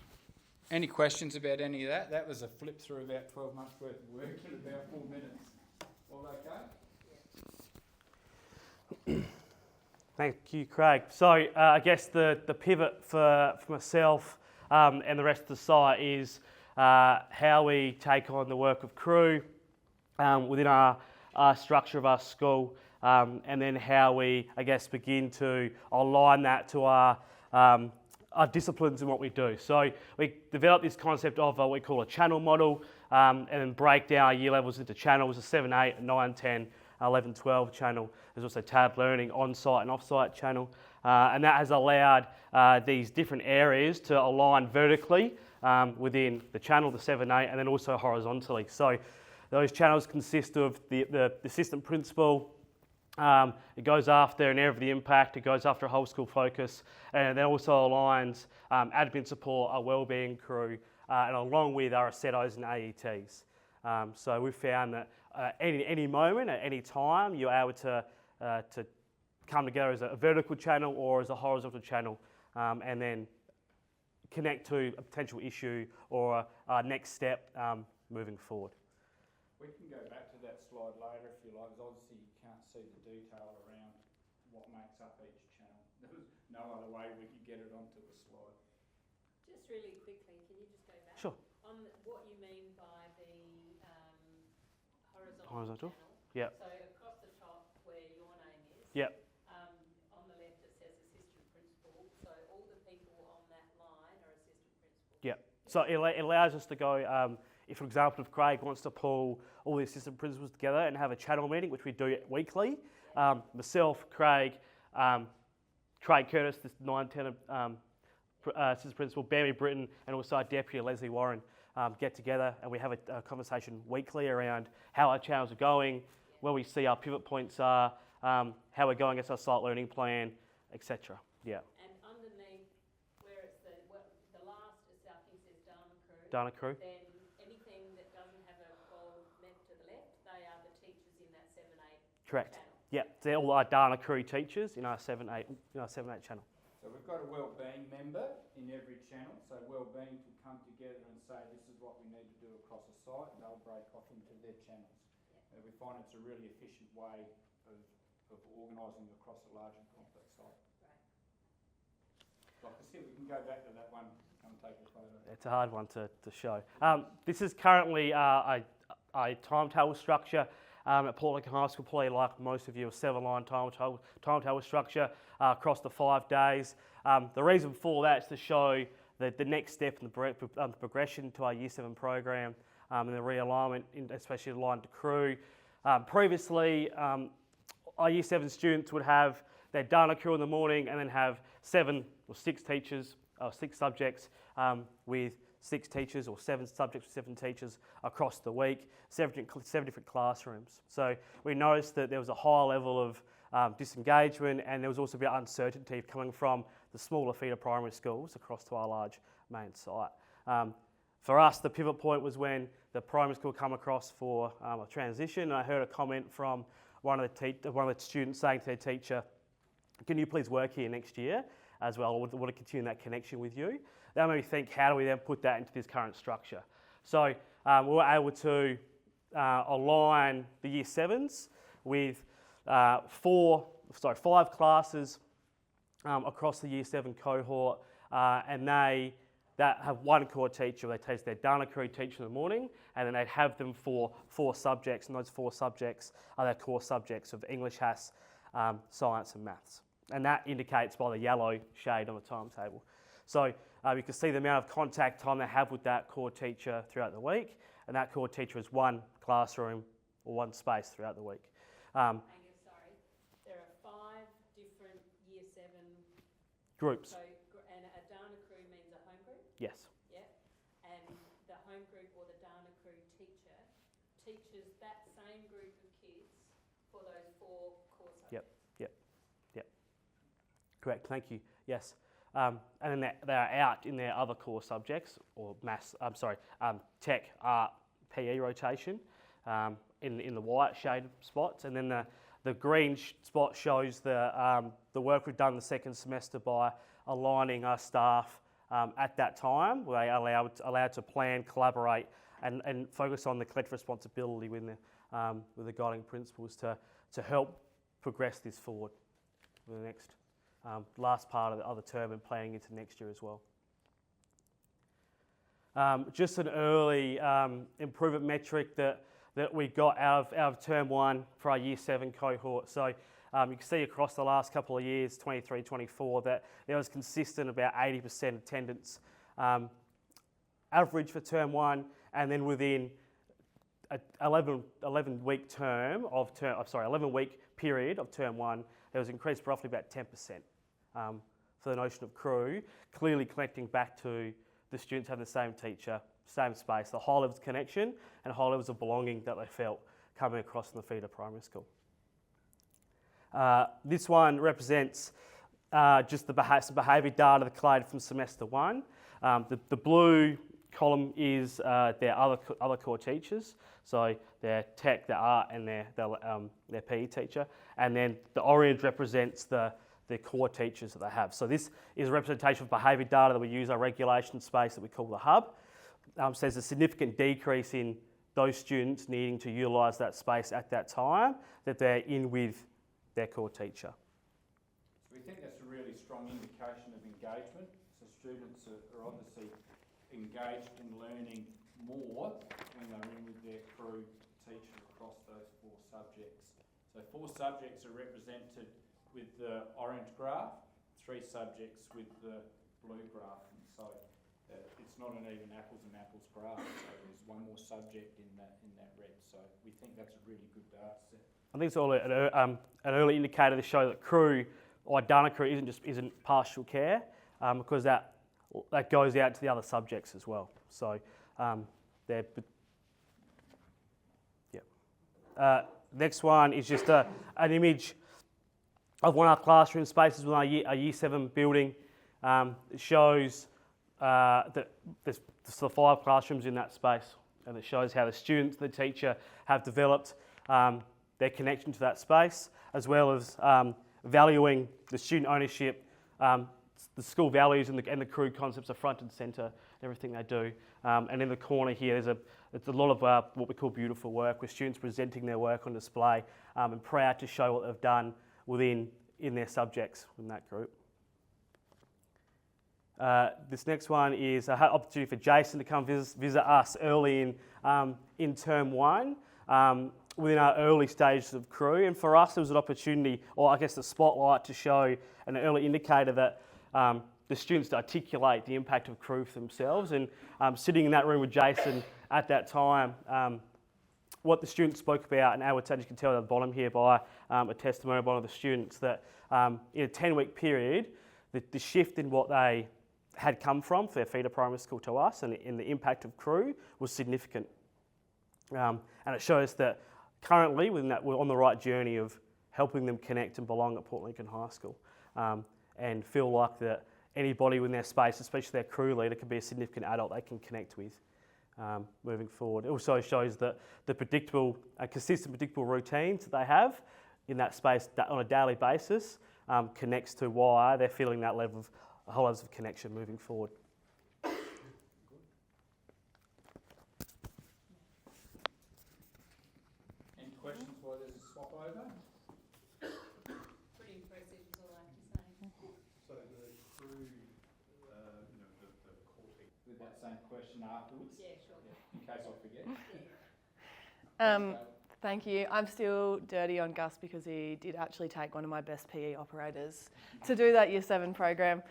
Speaker 3: Any questions about any of that? That was a flip through about 12 months worth of work in about 4 minutes. All okay?
Speaker 11: Thank you, Craig. So I guess the pivot for myself and the rest of the site is how we take on the work of crew within our structure of our school, and then how we, I guess, begin to align that to our disciplines and what we do. So we developed this concept of what we call a channel model, and then break down our year levels into channels, a 7, 8, 9, 10, 11, 12 channel. There's also tab learning, on-site and off-site channel. And that has allowed these different areas to align vertically within the channel, the 7-8, and then also horizontally. So those channels consist of the assistant principal. It goes after an area of the impact, it goes after a whole school focus, and then also aligns admin support, our wellbeing crew, and along with our ASETOs and AETs. So we've found that any moment, at any time, you're able to come together as a vertical channel or as a horizontal channel, and then connect to a potential issue or a next step moving forward.
Speaker 3: We can go back to that slide later if you like, because obviously you can't see the detail around what makes up each channel. There was no other way we could get it onto the slide.
Speaker 1: Just really quickly, can you just go back?
Speaker 11: Sure.
Speaker 1: On what you mean by the
Speaker 11: Horizontal?
Speaker 1: horizontal channel.
Speaker 11: Yep.
Speaker 1: So across the top where your name is.
Speaker 11: Yep.
Speaker 1: On the left it says assistant principal. So all the people on that line are assistant principals.
Speaker 11: Yep. So it allows us to go, if for example, if Craig wants to pull all the assistant principals together and have a channel meeting, which we do weekly, myself, Craig Curtis, this 9-10 assistant principal, Bambi Britton, and also our deputy, Leslie Warren, get together and we have a conversation weekly around how our channels are going, where we see our pivot points are, how we're going against our site learning plan, etc. Yeah.
Speaker 1: And underneath where it's the last, I think says
Speaker 11: Dana crew.
Speaker 1: Then anything that doesn't have a bold left to the left, they are the teachers in that 7-8
Speaker 11: Correct.
Speaker 1: channel.
Speaker 11: Yeah, they're all our Dana crew teachers in our 7-8 channel.
Speaker 3: So we've got a wellbeing member in every channel. So wellbeing can come together and say this is what we need to do across a site, and they'll break off into their channels. We find it's a really efficient way of organising across a large and complex site. Like I said, we can go back to that one, come take a photo.
Speaker 11: It's a hard one to show. This is currently a timetable structure at Port Lincoln High School, probably like most of you, a 7-line timetable structure across the 5 days. The reason for that is to show the next step in the progression to our Year 7 program and the realignment, especially aligned to crew. Previously, our Year 7 students would have their Dana crew in the morning and then have 7 or 6 teachers, 6 subjects with 6 teachers, or 7 subjects with 7 teachers across the week, 7 different classrooms. So we noticed that there was a higher level of disengagement, and there was also a bit of uncertainty coming from the smaller feeder primary schools across to our large main site. For us, the pivot point was when the primary school come across for a transition, and I heard a comment from one of the students saying to their teacher, "Can you please work here next year as well? I want to continue that connection with you." That made me think, how do we then put that into this current structure? So we were able to align the Year 7s with 5 classes across the Year 7 cohort, and that have one core teacher. They teach their Dana crew teacher in the morning, and then they'd have them for 4 subjects, and those 4 subjects are their core subjects of English, HAS, science and maths. And that indicates by the yellow shade on the timetable. So you can see the amount of contact time they have with that core teacher throughout the week, and that core teacher is one classroom or one space throughout the week.
Speaker 1: Angus, sorry, there are 5 different Year 7
Speaker 11: Groups.
Speaker 1: So, and a Dana crew means a home group?
Speaker 11: Yes.
Speaker 1: Yep. And the home group or the Dana crew teacher teaches that same group of kids for those 4 core subjects?
Speaker 11: Yep. Correct, thank you. Yes. And then they are out in their other core subjects, or tech, art, PE rotation, in the white shaded spots, and then the green spot shows the work we've done the second semester by aligning our staff at that time. Where they are allowed to plan, collaborate, and focus on the collective responsibility with the guiding principles to help progress this forward for the next last part of the term and planning into next year as well. Just an early improvement metric that we got out of term 1 for our Year 7 cohort. So you can see across the last couple of years, 23, 24, that there was consistent about 80% attendance average for term 1, and then within an 11-week period of term 1, there was increased roughly about 10%. for the notion of crew, clearly connecting back to the students having the same teacher, same space, the high levels of connection and high levels of belonging that they felt coming across in the feeder primary school. This one represents just some behaviour data that collated from semester 1. The blue column is their other core teachers, so their tech, their art, and their PE teacher, and then the orange represents their core teachers that they have. So this is a representation of behaviour data that we use our regulation space that we call the hub. So there's a significant decrease in those students needing to utilise that space at that time that they're in with their core teacher.
Speaker 3: So we think that's a really strong indication of engagement. So students are obviously engaged in learning more when they're in with their crew teacher across those 4 subjects. So 4 subjects are represented with the orange graph, 3 subjects with the blue graph, and so it's not an even apples and apples graph. So there's one more subject in that red. So we think that's a really good data set.
Speaker 11: I think it's all an early indicator to show that crew or Dana crew isn't partial care, because that goes out to the other subjects as well. So next one is just an image of one of our classroom spaces within our year 7 building. It shows that there's the 5 classrooms in that space, and it shows how the students, the teacher have developed their connection to that space, as well as valuing the student ownership, the school values and the crew concepts are front and centre, everything they do. And in the corner here, it's a lot of what we call beautiful work, with students presenting their work on display and proud to show what they've done in their subjects in that group. This next one is an opportunity for Jason to come visit us early in term 1. Within our early stages of crew, and for us it was an opportunity, or I guess the spotlight, to show an early indicator that the students to articulate the impact of crew for themselves. And sitting in that room with Jason at that time, what the students spoke about, and as you can tell at the bottom here by a testimony of one of the students, that in a 10-week period, the shift in what they had come from for their feeder primary school to us and in the impact of crew was significant. And it shows that currently we're on the right journey of helping them connect and belong at Port Lincoln High School, and feel like that anybody within their space, especially their crew leader, can be a significant adult they can connect with moving forward. It also shows that the consistent predictable routines that they have in that space on a daily basis connects to why they're feeling that level of connection moving forward.
Speaker 3: Any questions while there's a swap over?
Speaker 1: Pretty impressive, is all I have to say.
Speaker 3: So the crew, the core team, with that same question afterwards?
Speaker 1: Yeah, sure.
Speaker 3: In case I forget.
Speaker 12: Thank you. I'm still dirty on Gus because he did actually take one of my best PE operators to do that Year 7 program.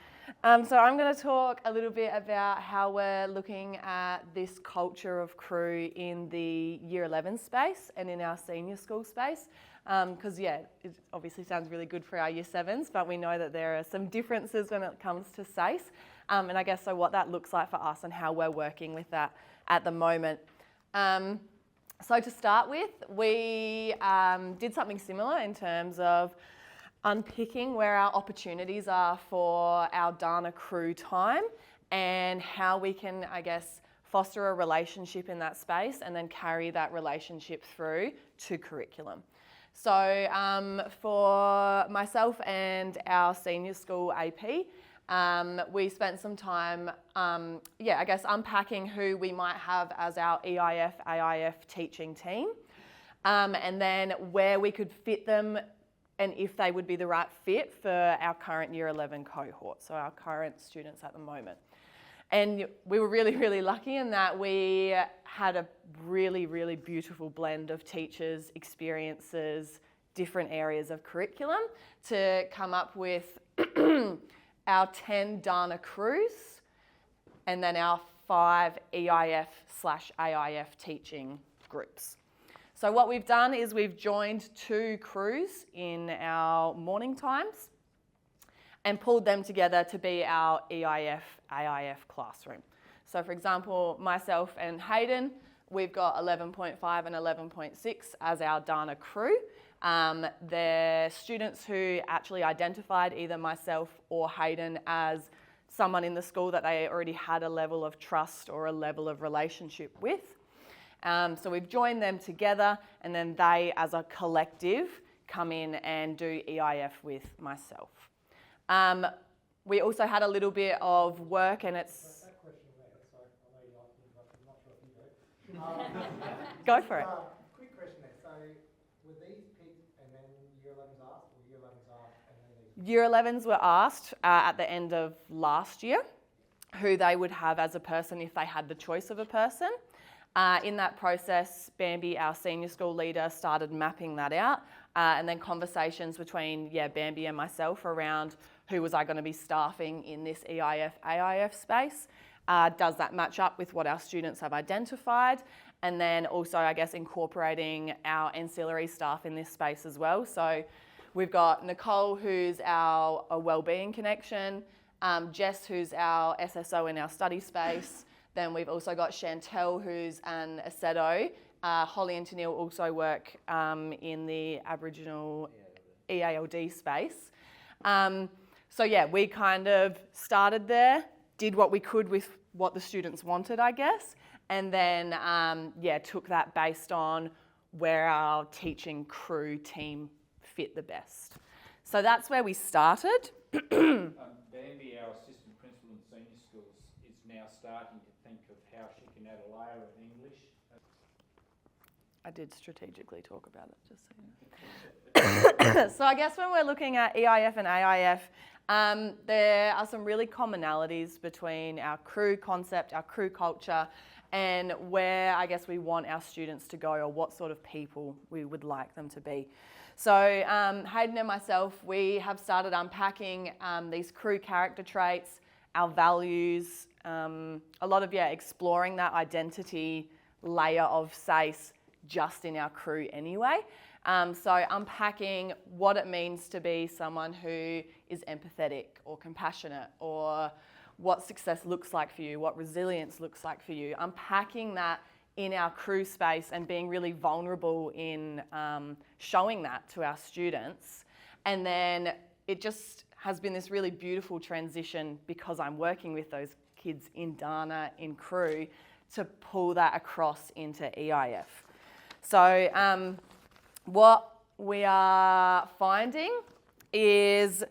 Speaker 12: So I'm going to talk a little bit about how we're looking at this culture of crew in the Year 11 space and in our senior school space. Because it obviously sounds really good for our Year 7s, but we know that there are some differences when it comes to SACE. And I guess so what that looks like for us and how we're working with that at the moment. So to start with, we did something similar in terms of unpicking where our opportunities are for our Dana crew time and how we can, I guess, foster a relationship in that space and then carry that relationship through to curriculum. So for myself and our senior school AP, we spent some time, unpacking who we might have as our EIF, AIF teaching team, and then where we could fit them and if they would be the right fit for our current Year 11 cohort, so our current students at the moment. And we were really, really lucky in that we had a really, really beautiful blend of teachers, experiences, different areas of curriculum to come up with our 10 Dana crews, and then our 5 EIF/AIF teaching groups. So what we've done is we've joined 2 crews in our morning times, and pulled them together to be our EIF, AIF classroom. So for example, myself and Hayden, we've got 11.5 and 11.6 as our Dana crew. They're students who actually identified either myself or Hayden as someone in the school that they already had a level of trust or a level of relationship with. So we've joined them together, and then they as a collective come in and do EIF with myself. We also had a little bit of work, and it's...
Speaker 13: That question there, sorry, I know you like to interrupt, I'm not sure if you do.
Speaker 12: Go for it.
Speaker 13: Quick question there, so were these picked and then year 11s asked, or year 11s asked and then these?
Speaker 12: Year 11s were asked at the end of last year who they would have as a person if they had the choice of a person. In that process, Bambi, our senior school leader, started mapping that out, and then conversations between Bambi and myself around who was I going to be staffing in this EIF, AIF space. Does that match up with what our students have identified? And then also, I guess, incorporating our ancillary staff in this space as well. So we've got Nicole, who's our wellbeing connection, Jess, who's our SSO in our study space. Then we've also got Chantel, who's an ASETO. Holly and Tennille also work in the Aboriginal EALD space. So yeah, we kind of started there, did what we could with what the students wanted, I guess, and then took that based on where our teaching crew team fit the best. So that's where we started.
Speaker 3: Bambi, our assistant principal in senior schools, is now starting to think of how she can add a layer of English.
Speaker 12: I did strategically talk about it, just so you know. So I guess when we're looking at EIF and AIF, there are some really commonalities between our crew concept, our crew culture, and where I guess we want our students to go, or what sort of people we would like them to be. So Hayden and myself, we have started unpacking these crew character traits, our values, a lot of exploring that identity layer of SASE just in our crew anyway. So unpacking what it means to be someone who is empathetic or compassionate, or what success looks like for you, what resilience looks like for you. Unpacking that in our crew space and being really vulnerable in showing that to our students. And then it just has been this really beautiful transition, because I'm working with those kids in Dana, in crew, to pull that across into EIF. So what we are finding is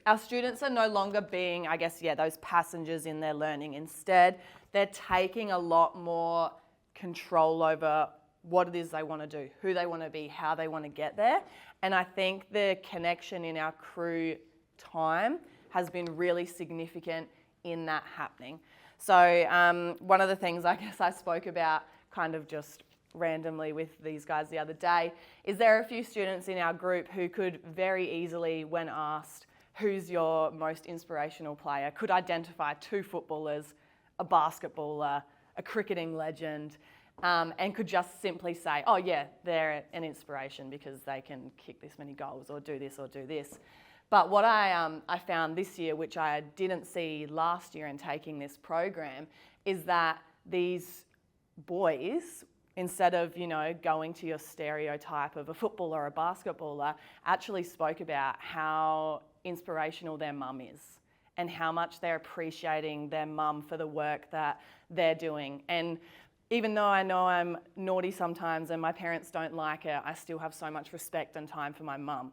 Speaker 12: our students are no longer being, I guess, those passengers in their learning. Instead, they're taking a lot more control over what it is they want to do, who they want to be, how they want to get there. And I think the connection in our crew time has been really significant in that happening. So one of the things I guess I spoke about kind of just randomly with these guys the other day is there are a few students in our group who could very easily, when asked, who's your most inspirational player, could identify 2 footballers, a basketballer, a cricketing legend, and could just simply say, oh yeah, they're an inspiration because they can kick this many goals or do this or do this. But what I found this year, which I didn't see last year in taking this program, is that these boys, instead of, going to your stereotype of a footballer or a basketballer, actually spoke about how inspirational their mum is and how much they're appreciating their mum for the work that they're doing. And even though I know I'm naughty sometimes and my parents don't like it, I still have so much respect and time for my mum.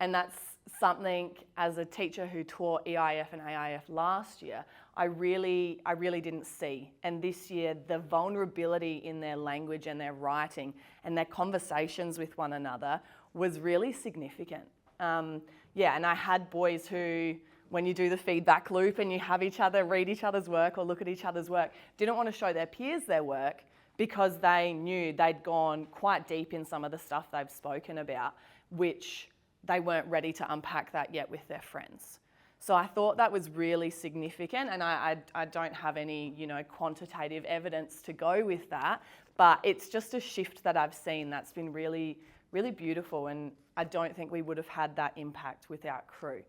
Speaker 12: And that's something, as a teacher who taught EIF and AIF last year, I really didn't see. And this year, the vulnerability in their language and their writing and their conversations with one another was really significant. And I had boys who, when you do the feedback loop and you have each other read each other's work or look at each other's work, didn't want to show their peers their work because they knew they'd gone quite deep in some of the stuff they've spoken about, which they weren't ready to unpack that yet with their friends. So I thought that was really significant, and I don't have any, quantitative evidence to go with that, but it's just a shift that I've seen that's been really, really beautiful. And I don't think we would have had that impact without crew.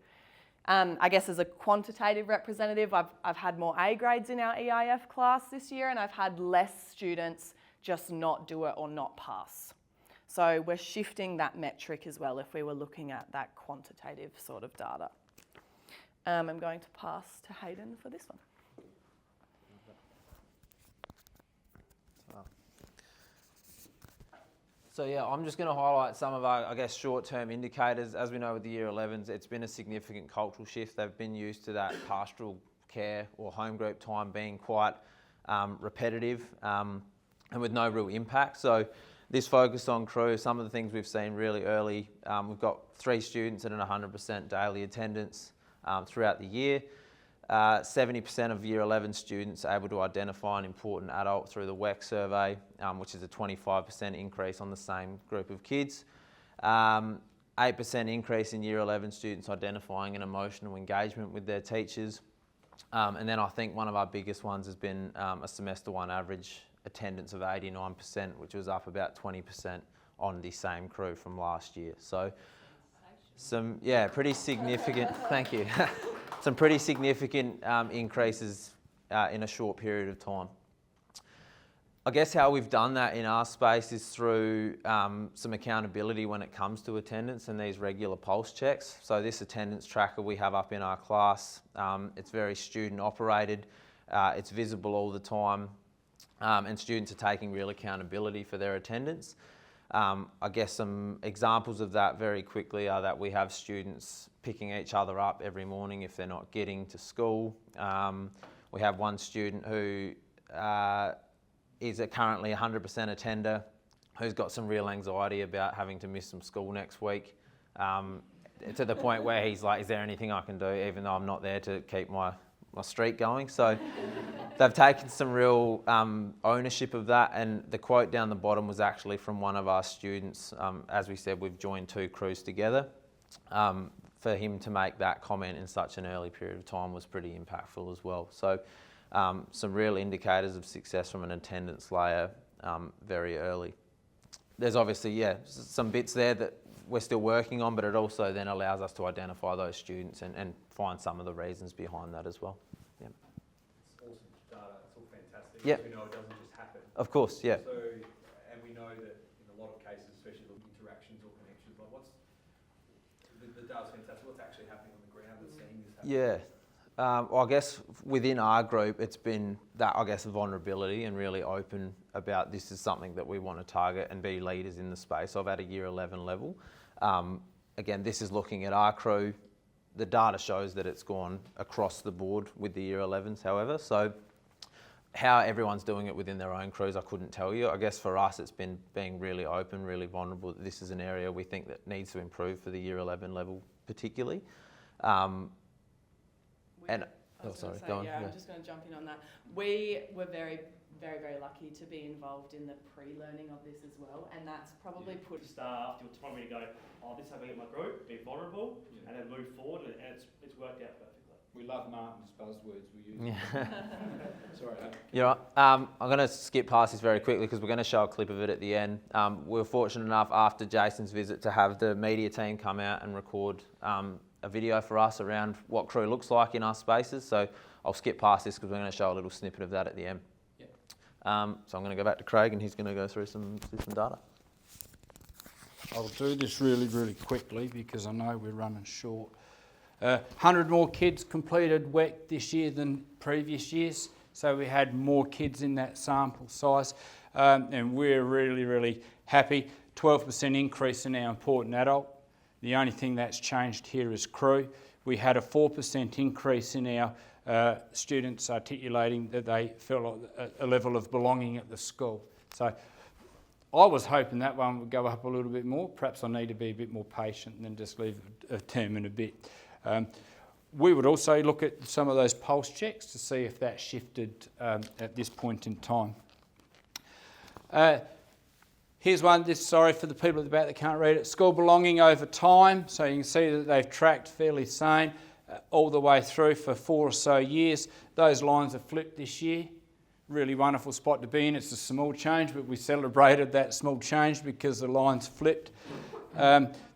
Speaker 12: I guess as a quantitative representative, I've had more A grades in our EIF class this year, and I've had less students just not do it or not pass. So we're shifting that metric as well if we were looking at that quantitative sort of data. I'm going to pass to Hayden for this one.
Speaker 14: So yeah, I'm just going to highlight some of our, I guess, short-term indicators. As we know with the Year 11s, it's been a significant cultural shift. They've been used to that pastoral care or home group time being quite repetitive and with no real impact. So this focus on crew, some of the things we've seen really early, we've got 3 students at an 100% daily attendance throughout the year. 70% of Year 11 students are able to identify an important adult through the WEC survey, which is a 25% increase on the same group of kids. 8% increase in Year 11 students identifying an emotional engagement with their teachers. And then I think one of our biggest ones has been a semester 1 average attendance of 89%, which was up about 20% on the same crew from last year. So some, yeah, pretty significant, thank you. Some pretty significant increases in a short period of time. I guess how we've done that in our space is through some accountability when it comes to attendance and these regular pulse checks. So this attendance tracker we have up in our class, it's very student operated, it's visible all the time, and students are taking real accountability for their attendance. I guess some examples of that very quickly are that we have students picking each other up every morning if they're not getting to school. We have one student who is currently a 100% attender who's got some real anxiety about having to miss some school next week, to the point where he's like, is there anything I can do even though I'm not there to keep my streak going? So they've taken some real ownership of that, and the quote down the bottom was actually from one of our students. As we said, we've joined 2 crews together. For him to make that comment in such an early period of time was pretty impactful as well. So some real indicators of success from an attendance layer very early. There's obviously, yeah, some bits there that we're still working on, but it also then allows us to identify those students and find some of the reasons behind that as well. Yeah.
Speaker 15: It's awesome data, it's all fantastic.
Speaker 14: Yeah.
Speaker 15: We know it doesn't just happen.
Speaker 14: Of course, yeah.
Speaker 15: So, and we know that in a lot of cases, especially the interactions or connections, like what's, the data's fantastic, what's actually happening on the ground that's seeing this happen?
Speaker 14: Yeah. Well, I guess within our group, it's been that, I guess, vulnerability and really open about this is something that we want to target and be leaders in the space of at a Year 11 level. Again, this is looking at our crew. The data shows that it's gone across the board with the Year 11s, however. So how everyone's doing it within their own crews, I couldn't tell you. I guess for us, it's been being really open, really vulnerable. This is an area we think that needs to improve for the Year 11 level particularly.
Speaker 12: I'm just going to jump in on that. We were very, very, very lucky to be involved in the pre-learning of this as well, and that's probably put
Speaker 11: staff to autonomy to go, oh, this is how I get my group, be vulnerable, and then move forward, and it's worked out perfectly.
Speaker 15: We love Martin's buzzwords we use. Sorry.
Speaker 14: You're right. I'm going to skip past this very quickly because we're going to show a clip of it at the end. We were fortunate enough after Jason's visit to have the media team come out and record a video for us around what crew looks like in our spaces. So I'll skip past this because we're going to show a little snippet of that at the end.
Speaker 15: Yep.
Speaker 14: So I'm going to go back to Craig and he's going to go through some data.
Speaker 16: I'll do this really, really quickly because I know we're running short. 100 more kids completed WEC this year than previous years. So we had more kids in that sample size and we're really, really happy. 12% increase in our important adult. The only thing that's changed here is crew. We had a 4% increase in our students articulating that they felt a level of belonging at the school. So I was hoping that one would go up a little bit more. Perhaps I need to be a bit more patient than just leave a term in a bit. We would also look at some of those pulse checks to see if that shifted at this point in time. Here's one, sorry for the people at the back that can't read it. School belonging over time. So you can see that they've tracked fairly same all the way through for 4 or so years. Those lines have flipped this year. Really wonderful spot to be in. It's a small change, but we celebrated that small change because the lines flipped.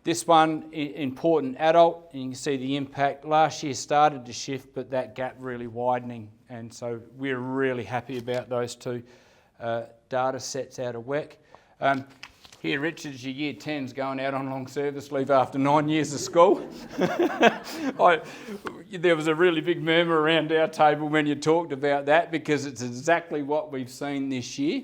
Speaker 16: This one, important adult, and you can see the impact. Last year started to shift, but that gap really widening, and so we're really happy about those two data sets out of WEC. Here, Richard's your year 10's going out on long service leave after 9 years of school. There was a really big murmur around our table when you talked about that, because it's exactly what we've seen this year.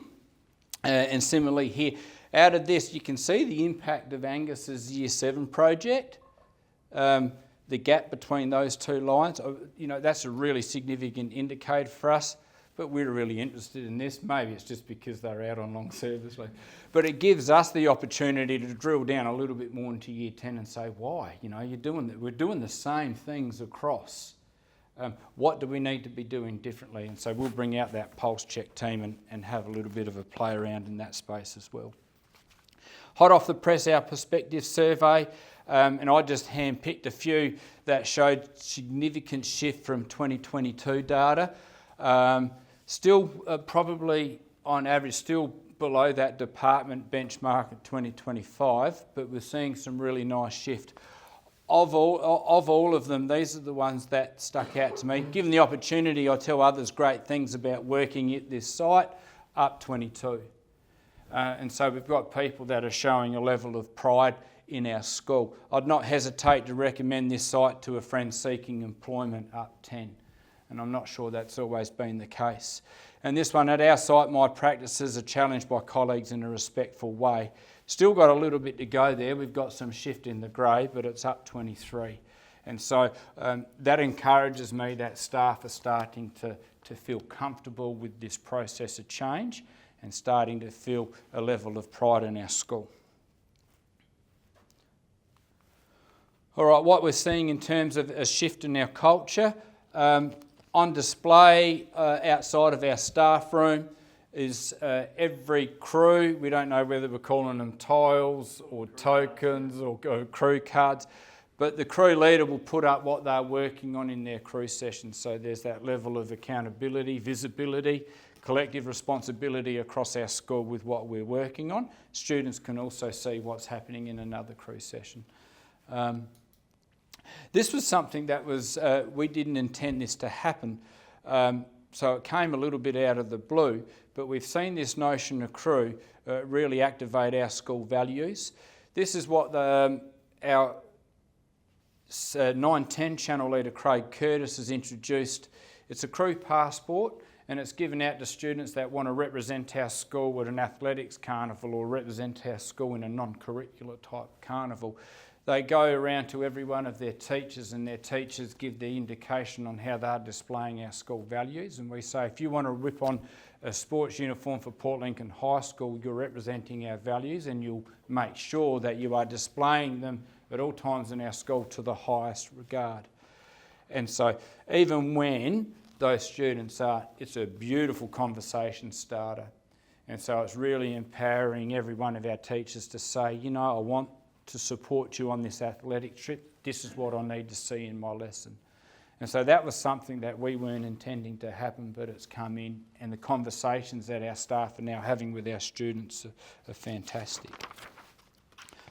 Speaker 16: And similarly here, out of this, you can see the impact of Angus's Year 7 project. The gap between those two lines, that's a really significant indicator for us. But we're really interested in this. Maybe it's just because they're out on long service leave. But it gives us the opportunity to drill down a little bit more into Year 10 and say, why? We're doing the same things across. What do we need to be doing differently? And so we'll bring out that pulse check team and have a little bit of a play around in that space as well. Hot off the press, our perspective survey, and I just hand-picked a few that showed significant shift from 2022 data. Still probably on average still below that department benchmark at 2025, but we're seeing some really nice shift. Of all of them, these are the ones that stuck out to me. Given the opportunity, I tell others great things about working at this site, up 22. And so we've got people that are showing a level of pride in our school. I'd not hesitate to recommend this site to a friend seeking employment, up 10. And I'm not sure that's always been the case. And this one, at our site, my practices are challenged by colleagues in a respectful way. Still got a little bit to go there. We've got some shift in the grey, but it's up 23. And so that encourages me that staff are starting to feel comfortable with this process of change and starting to feel a level of pride in our school. All right, what we're seeing in terms of a shift in our culture, on display outside of our staff room is every crew. We don't know whether we're calling them tiles or tokens or crew cards, but the crew leader will put up what they're working on in their crew sessions. So there's that level of accountability, visibility, collective responsibility across our school with what we're working on. Students can also see what's happening in another crew session. This was something that was, we didn't intend this to happen, so it came a little bit out of the blue, but we've seen this notion of crew really activate our school values. This is what our 9-10 channel leader Craig Curtis has introduced. It's a crew passport, and it's given out to students that want to represent our school at an athletics carnival or represent our school in a non-curricular type carnival. They go around to every one of their teachers, and their teachers give the indication on how they're displaying our school values. And we say, if you want to whip on a sports uniform for Port Lincoln High School, you're representing our values, and you'll make sure that you are displaying them at all times in our school to the highest regard. And so even when those students are, it's a beautiful conversation starter. And so it's really empowering every one of our teachers to say, I want to support you on this athletic trip. This is what I need to see in my lesson. And so that was something that we weren't intending to happen, but it's come in, and the conversations that our staff are now having with our students are fantastic.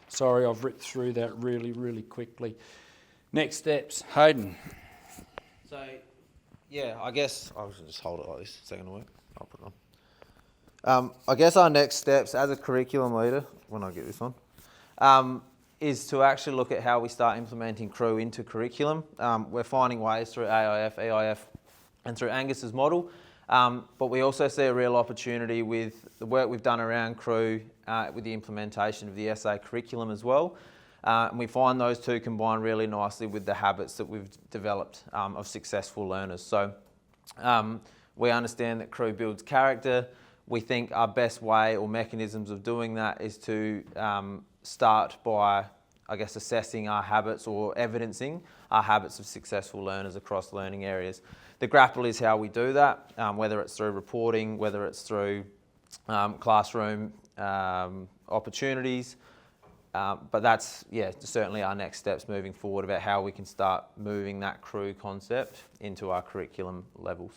Speaker 16: Sorry, I've ripped through that really, really quickly. Next steps, Hayden.
Speaker 14: So, I guess I'll just hold it like this. Is that going to work? I'll put it on. I guess our next steps as a curriculum leader, when I get this on, is to actually look at how we start implementing crew into curriculum. We're finding ways through AIF, EIF and through Angus's model, but we also see a real opportunity with the work we've done around crew with the implementation of the SA curriculum as well. And we find those two combine really nicely with the habits that we've developed of successful learners. So we understand that crew builds character. We think our best way or mechanisms of doing that is to start by, assessing our habits or evidencing our habits of successful learners across learning areas. The grapple is how we do that, whether it's through reporting, whether it's through classroom opportunities. But that's, certainly our next steps moving forward about how we can start moving that crew concept into our curriculum levels.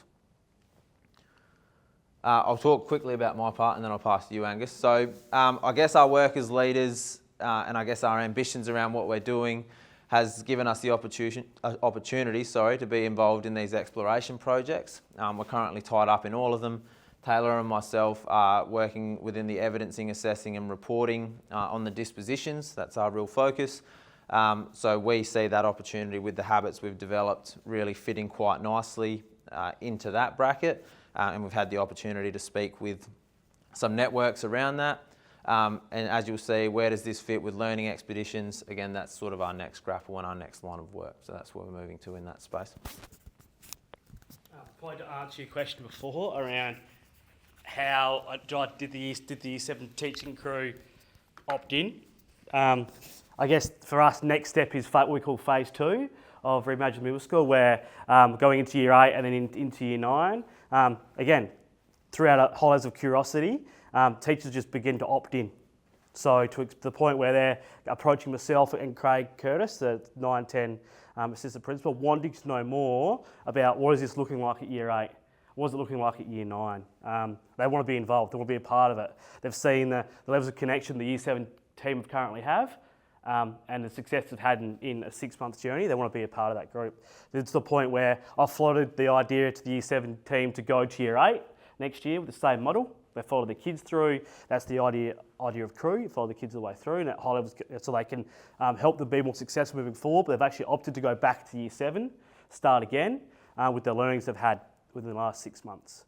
Speaker 14: I'll talk quickly about my part and then I'll pass to you, Angus. So I guess our work as leaders and I guess our ambitions around what we're doing has given us the opportunity to be involved in these exploration projects. We're currently tied up in all of them. Taylor and myself are working within the evidencing, assessing and reporting on the dispositions. That's our real focus. So we see that opportunity with the habits we've developed really fitting quite nicely into that bracket. And we've had the opportunity to speak with some networks around that. And as you'll see, where does this fit with learning expeditions? Again, that's sort of our next grapple and our next line of work. So that's where we're moving to in that space.
Speaker 11: Probably to answer your question before around how did the Year 7 teaching crew opt in? I guess for us, next step is what we call phase 2 of Reimagine Middle School, where going into Year 8 and then into Year 9. Again, throughout holidays of curiosity, teachers just begin to opt in. So to the point where they're approaching myself and Craig Curtis, the 9-10 assistant principal, wanting to know more about what is this looking like at Year 8? What is it looking like at Year 9? They want to be involved, they want to be a part of it. They've seen the levels of connection the Year 7 team currently have and the success they've had in a 6-month journey. They want to be a part of that group. It's the point where I've floated the idea to the Year 7 team to go to Year 8 next year with the same model. They follow the kids through. That's the idea of crew. You follow the kids all the way through, and at high levels, so they can help them be more successful moving forward. But they've actually opted to go back to Year 7, start again with the learnings they've had within the last 6 months,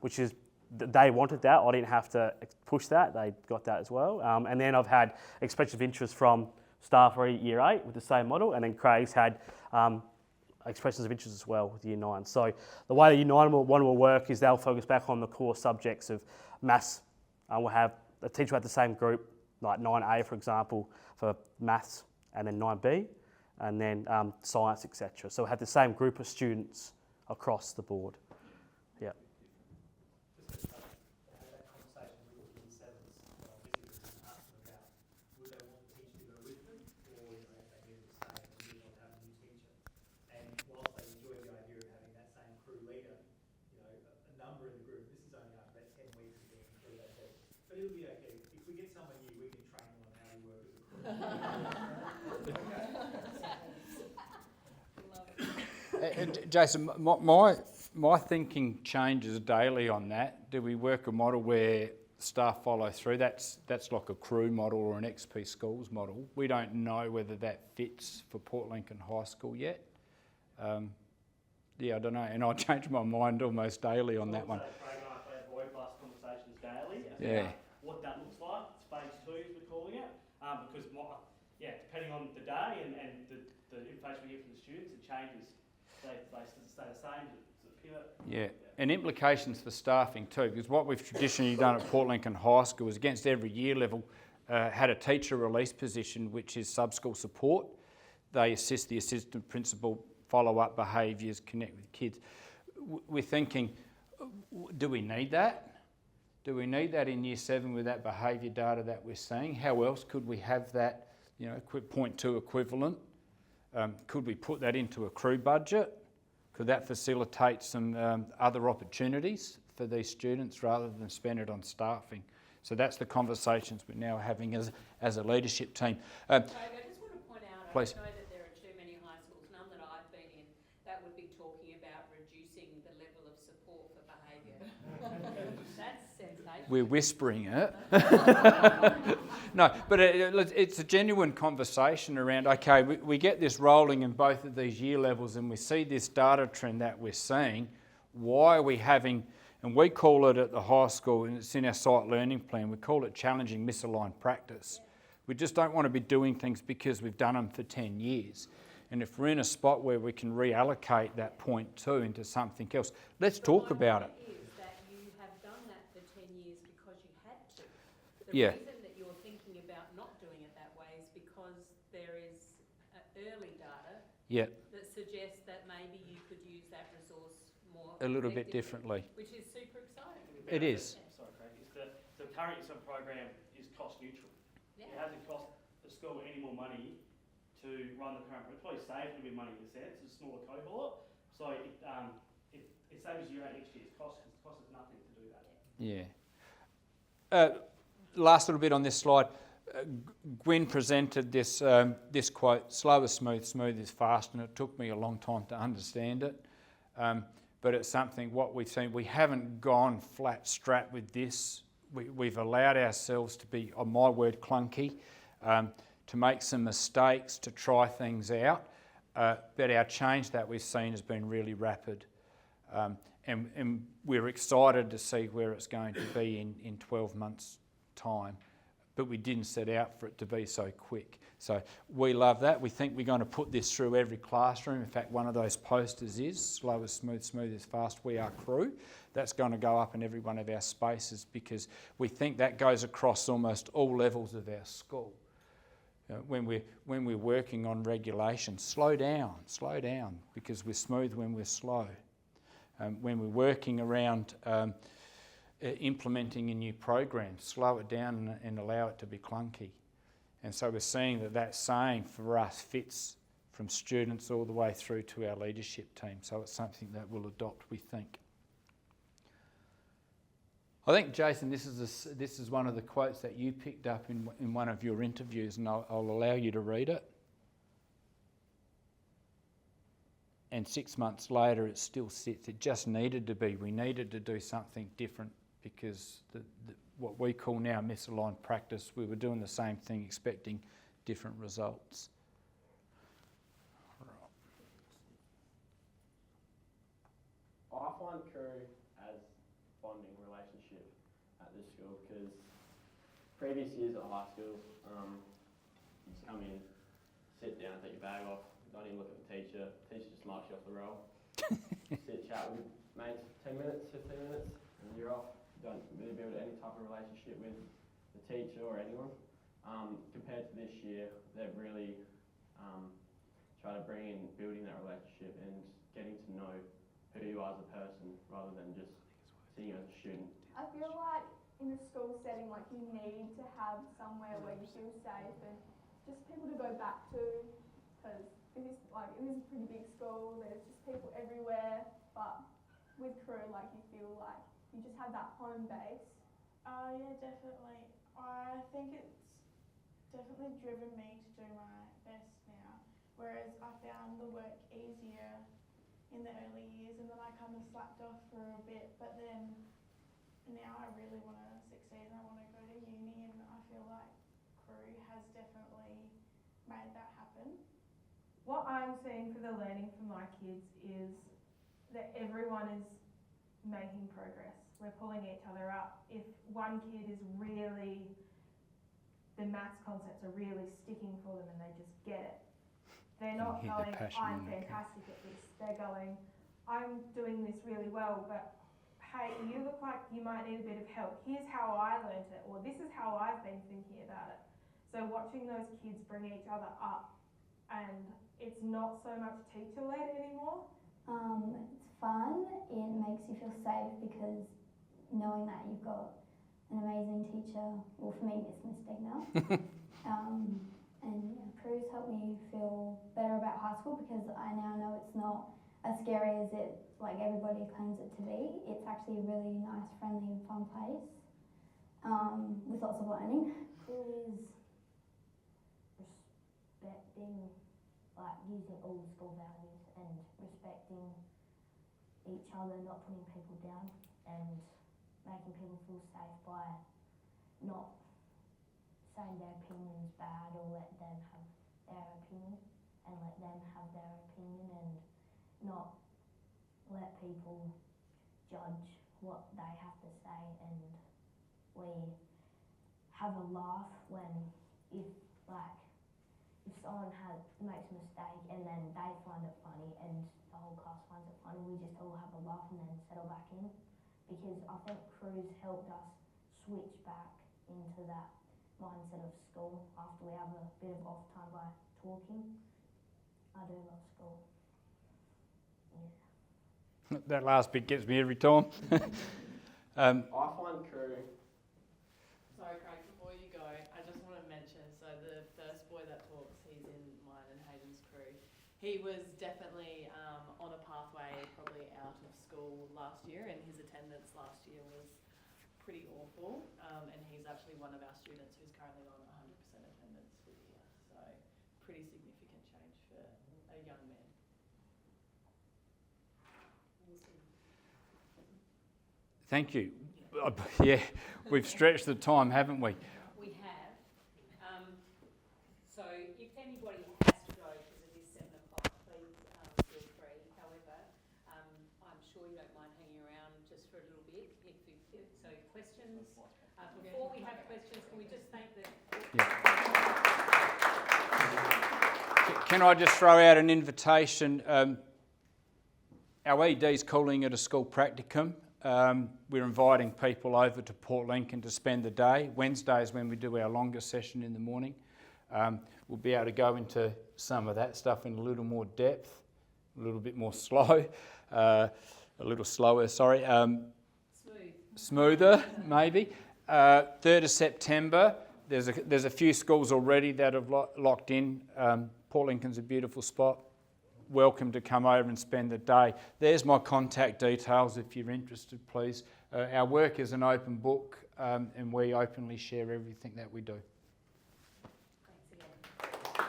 Speaker 11: which is they wanted that. I didn't have to push that. They got that as well. And then I've had expressions of interest from staff for Year 8 with the same model, and then Craig's had expressions of interest as well with Year 9. So the way that Year 9 will work is they'll focus back on the core subjects of maths. We'll have a teacher at the same group, like 9A, for example, for maths, and then 9B, and then science, etc. So we'll have the same group of students across the board. Yeah.
Speaker 15: It'll be okay. If we get someone new, we can train them on how to work as a crew.
Speaker 16: Jason, my thinking changes daily on that. Do we work a model where staff follow through? That's like a crew model or an XP Schools model. We don't know whether that fits for Port Lincoln High School yet. Yeah, I don't know, and I change my mind almost daily on that one.
Speaker 11: Conversations daily.
Speaker 16: Yeah.
Speaker 11: What that looks like. It's phase 2, as we're calling it, because depending on the day and the information we get from the students, it changes. They stay the same. It's a pivot.
Speaker 16: Yeah, and implications for staffing too, because what we've traditionally done at Port Lincoln High School is against every year level had a teacher release position, which is sub-school support. They assist the assistant principal, follow up behaviours, connect with kids. We're thinking, do we need that? Do we need that in Year 7 with that behaviour data that we're seeing? How else could we have that, 0.2 equivalent? Could we put that into a crew budget? Could that facilitate some other opportunities for these students rather than spend it on staffing? So that's the conversations we're now having as a leadership team.
Speaker 1: Craig, I just want to point out,
Speaker 16: please.
Speaker 1: I know that there are too many high schools, none that I've been in, that would be talking about reducing the level of support for behaviour. That's sensational.
Speaker 16: We're whispering it. No, but it's a genuine conversation around, okay, we get this rolling in both of these year levels and we see this data trend that we're seeing. Why are we having, and we call it at the high school, and it's in our site learning plan, we call it challenging misaligned practice. We just don't want to be doing things because we've done them for 10 years. And if we're in a spot where we can reallocate that 0.2 into something else, let's talk about it.
Speaker 1: The reason that you're thinking about not doing it that way is because there is early data that suggests that maybe you could use that resource more
Speaker 16: A little bit differently.
Speaker 1: Which is super exciting.
Speaker 16: It is.
Speaker 11: Sorry, Craig. The current sub program is cost neutral. Yeah. It hasn't cost the school any more money to run the current. It's probably saved a bit of money in a sense. It's a smaller cohort, so it's same as Year 8 next year. It costs us nothing to do that.
Speaker 16: Yeah. Last little bit on this slide. Gwyn presented this this quote, slow is smooth, smooth is fast, and it took me a long time to understand it. But it's something, what we've seen, we haven't gone flat strap with this. We've allowed ourselves to be, on my word, clunky, to make some mistakes, to try things out. But our change that we've seen has been really rapid. And we're excited to see where it's going to be in 12 months' time. But we didn't set out for it to be so quick. So we love that. We think we're going to put this through every classroom. In fact, one of those posters is slow is smooth, smooth is fast, we are crew. That's going to go up in every one of our spaces because we think that goes across almost all levels of our school. When we're working on regulation, slow down, because we're smooth when we're slow. When we're working around implementing a new program, slow it down and allow it to be clunky. And so we're seeing that saying for us fits from students all the way through to our leadership team. So it's something that we'll adopt, we think. I think, Jason, this is one of the quotes that you picked up in one of your interviews, and I'll allow you to read it. And 6 months later, it still sits. It just needed to be. We needed to do something different because what we call now misaligned practice, we were doing the same thing, expecting different results.
Speaker 4: I find crew as bonding relationship at this school because previous years at high school, you just come in, sit down, take your bag off, don't even look at the teacher just marks you off the roll. Sit, chat with mates 10 minutes, 15 minutes, and you're off. You don't really build any type of relationship with the teacher or anyone. Compared to this year, they've really tried to bring in building that relationship and getting to know who you are as a person rather than just seeing you as a student.
Speaker 17: I feel like in a school setting, like you need to have somewhere where you feel safe and just people to go back to, because it is a pretty big school. There's just people everywhere, but with crew, like you feel like you just have that home base.
Speaker 6: Yeah, definitely. I think it's definitely driven me to do my best now, whereas I found the work easier in the early years and then I kind of slacked off for a bit, but then now I really want to succeed and I want to go to uni, and I feel like crew has definitely made that happen.
Speaker 18: What I'm seeing for the learning for my kids is that everyone is making progress. We're pulling each other up. If one kid is really, the maths concepts are really sticking for them and they just get it, they're not going, I'm fantastic at this. They're going, I'm doing this really well, but hey, you look like you might need a bit of help. Here's how I learnt it, or this is how I've been thinking about it. So watching those kids bring each other up, and it's not so much teacher-led anymore.
Speaker 19: It's fun. It makes you feel safe because knowing that you've got an amazing teacher, well for me it's Miss Stegner, and yeah, crew's helped me feel better about high school because I now know it's not as scary as it like everybody claims it to be. It's actually a really nice, friendly and fun place with lots of learning.
Speaker 20: Crew is respecting, like using all the school values and respecting each other, not putting people down and making people feel safe by not saying their opinion's bad or let them have their opinion and let them have their opinion and not let people judge what they have to say, and we have a laugh when if someone makes a mistake and then they find it funny and the whole class finds it funny, we just all have a laugh and then settle back in, because I think crew's helped us switch back into that mindset of school after we have a bit of off time by talking. I do love school. Yeah.
Speaker 16: That last bit gets me every time.
Speaker 4: I find crew.
Speaker 12: Sorry, Craig, before you go, I just want to mention, so the first boy that talks, he's in mine and Hayden's crew. He was definitely on a pathway probably out of school last year, and his attendance last year was pretty awful, and he's actually one of our students who's currently on 100% attendance for the year. So pretty significant change for a young man.
Speaker 16: Thank you. Yeah, we've stretched the time, haven't we?
Speaker 1: We have. So if anybody has to go, because it is 7 o'clock, please feel free. However, I'm sure you don't mind hanging around just for a little bit. So questions, before we have questions, can we just thank the...
Speaker 16: Can I just throw out an invitation? Our ED's calling it a school practicum. We're inviting people over to Port Lincoln to spend the day. Wednesday is when we do our longer session in the morning. We'll be able to go into some of that stuff in a little more depth, a little bit more slow, a little slower, sorry. Smoother, maybe. 3rd of September, there's a few schools already that have locked in. Port Lincoln's a beautiful spot. Welcome to come over and spend the day. There's my contact details if you're interested, please. Our work is an open book and we openly share everything that we do.
Speaker 1: I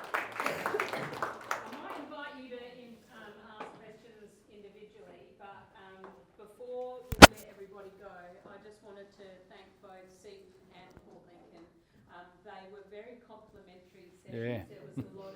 Speaker 1: might invite you to ask questions individually, but before we let everybody go, I just wanted to thank both Seaton and Port Lincoln. They were very complimentary sessions.
Speaker 16: Yeah.
Speaker 1: There was a lot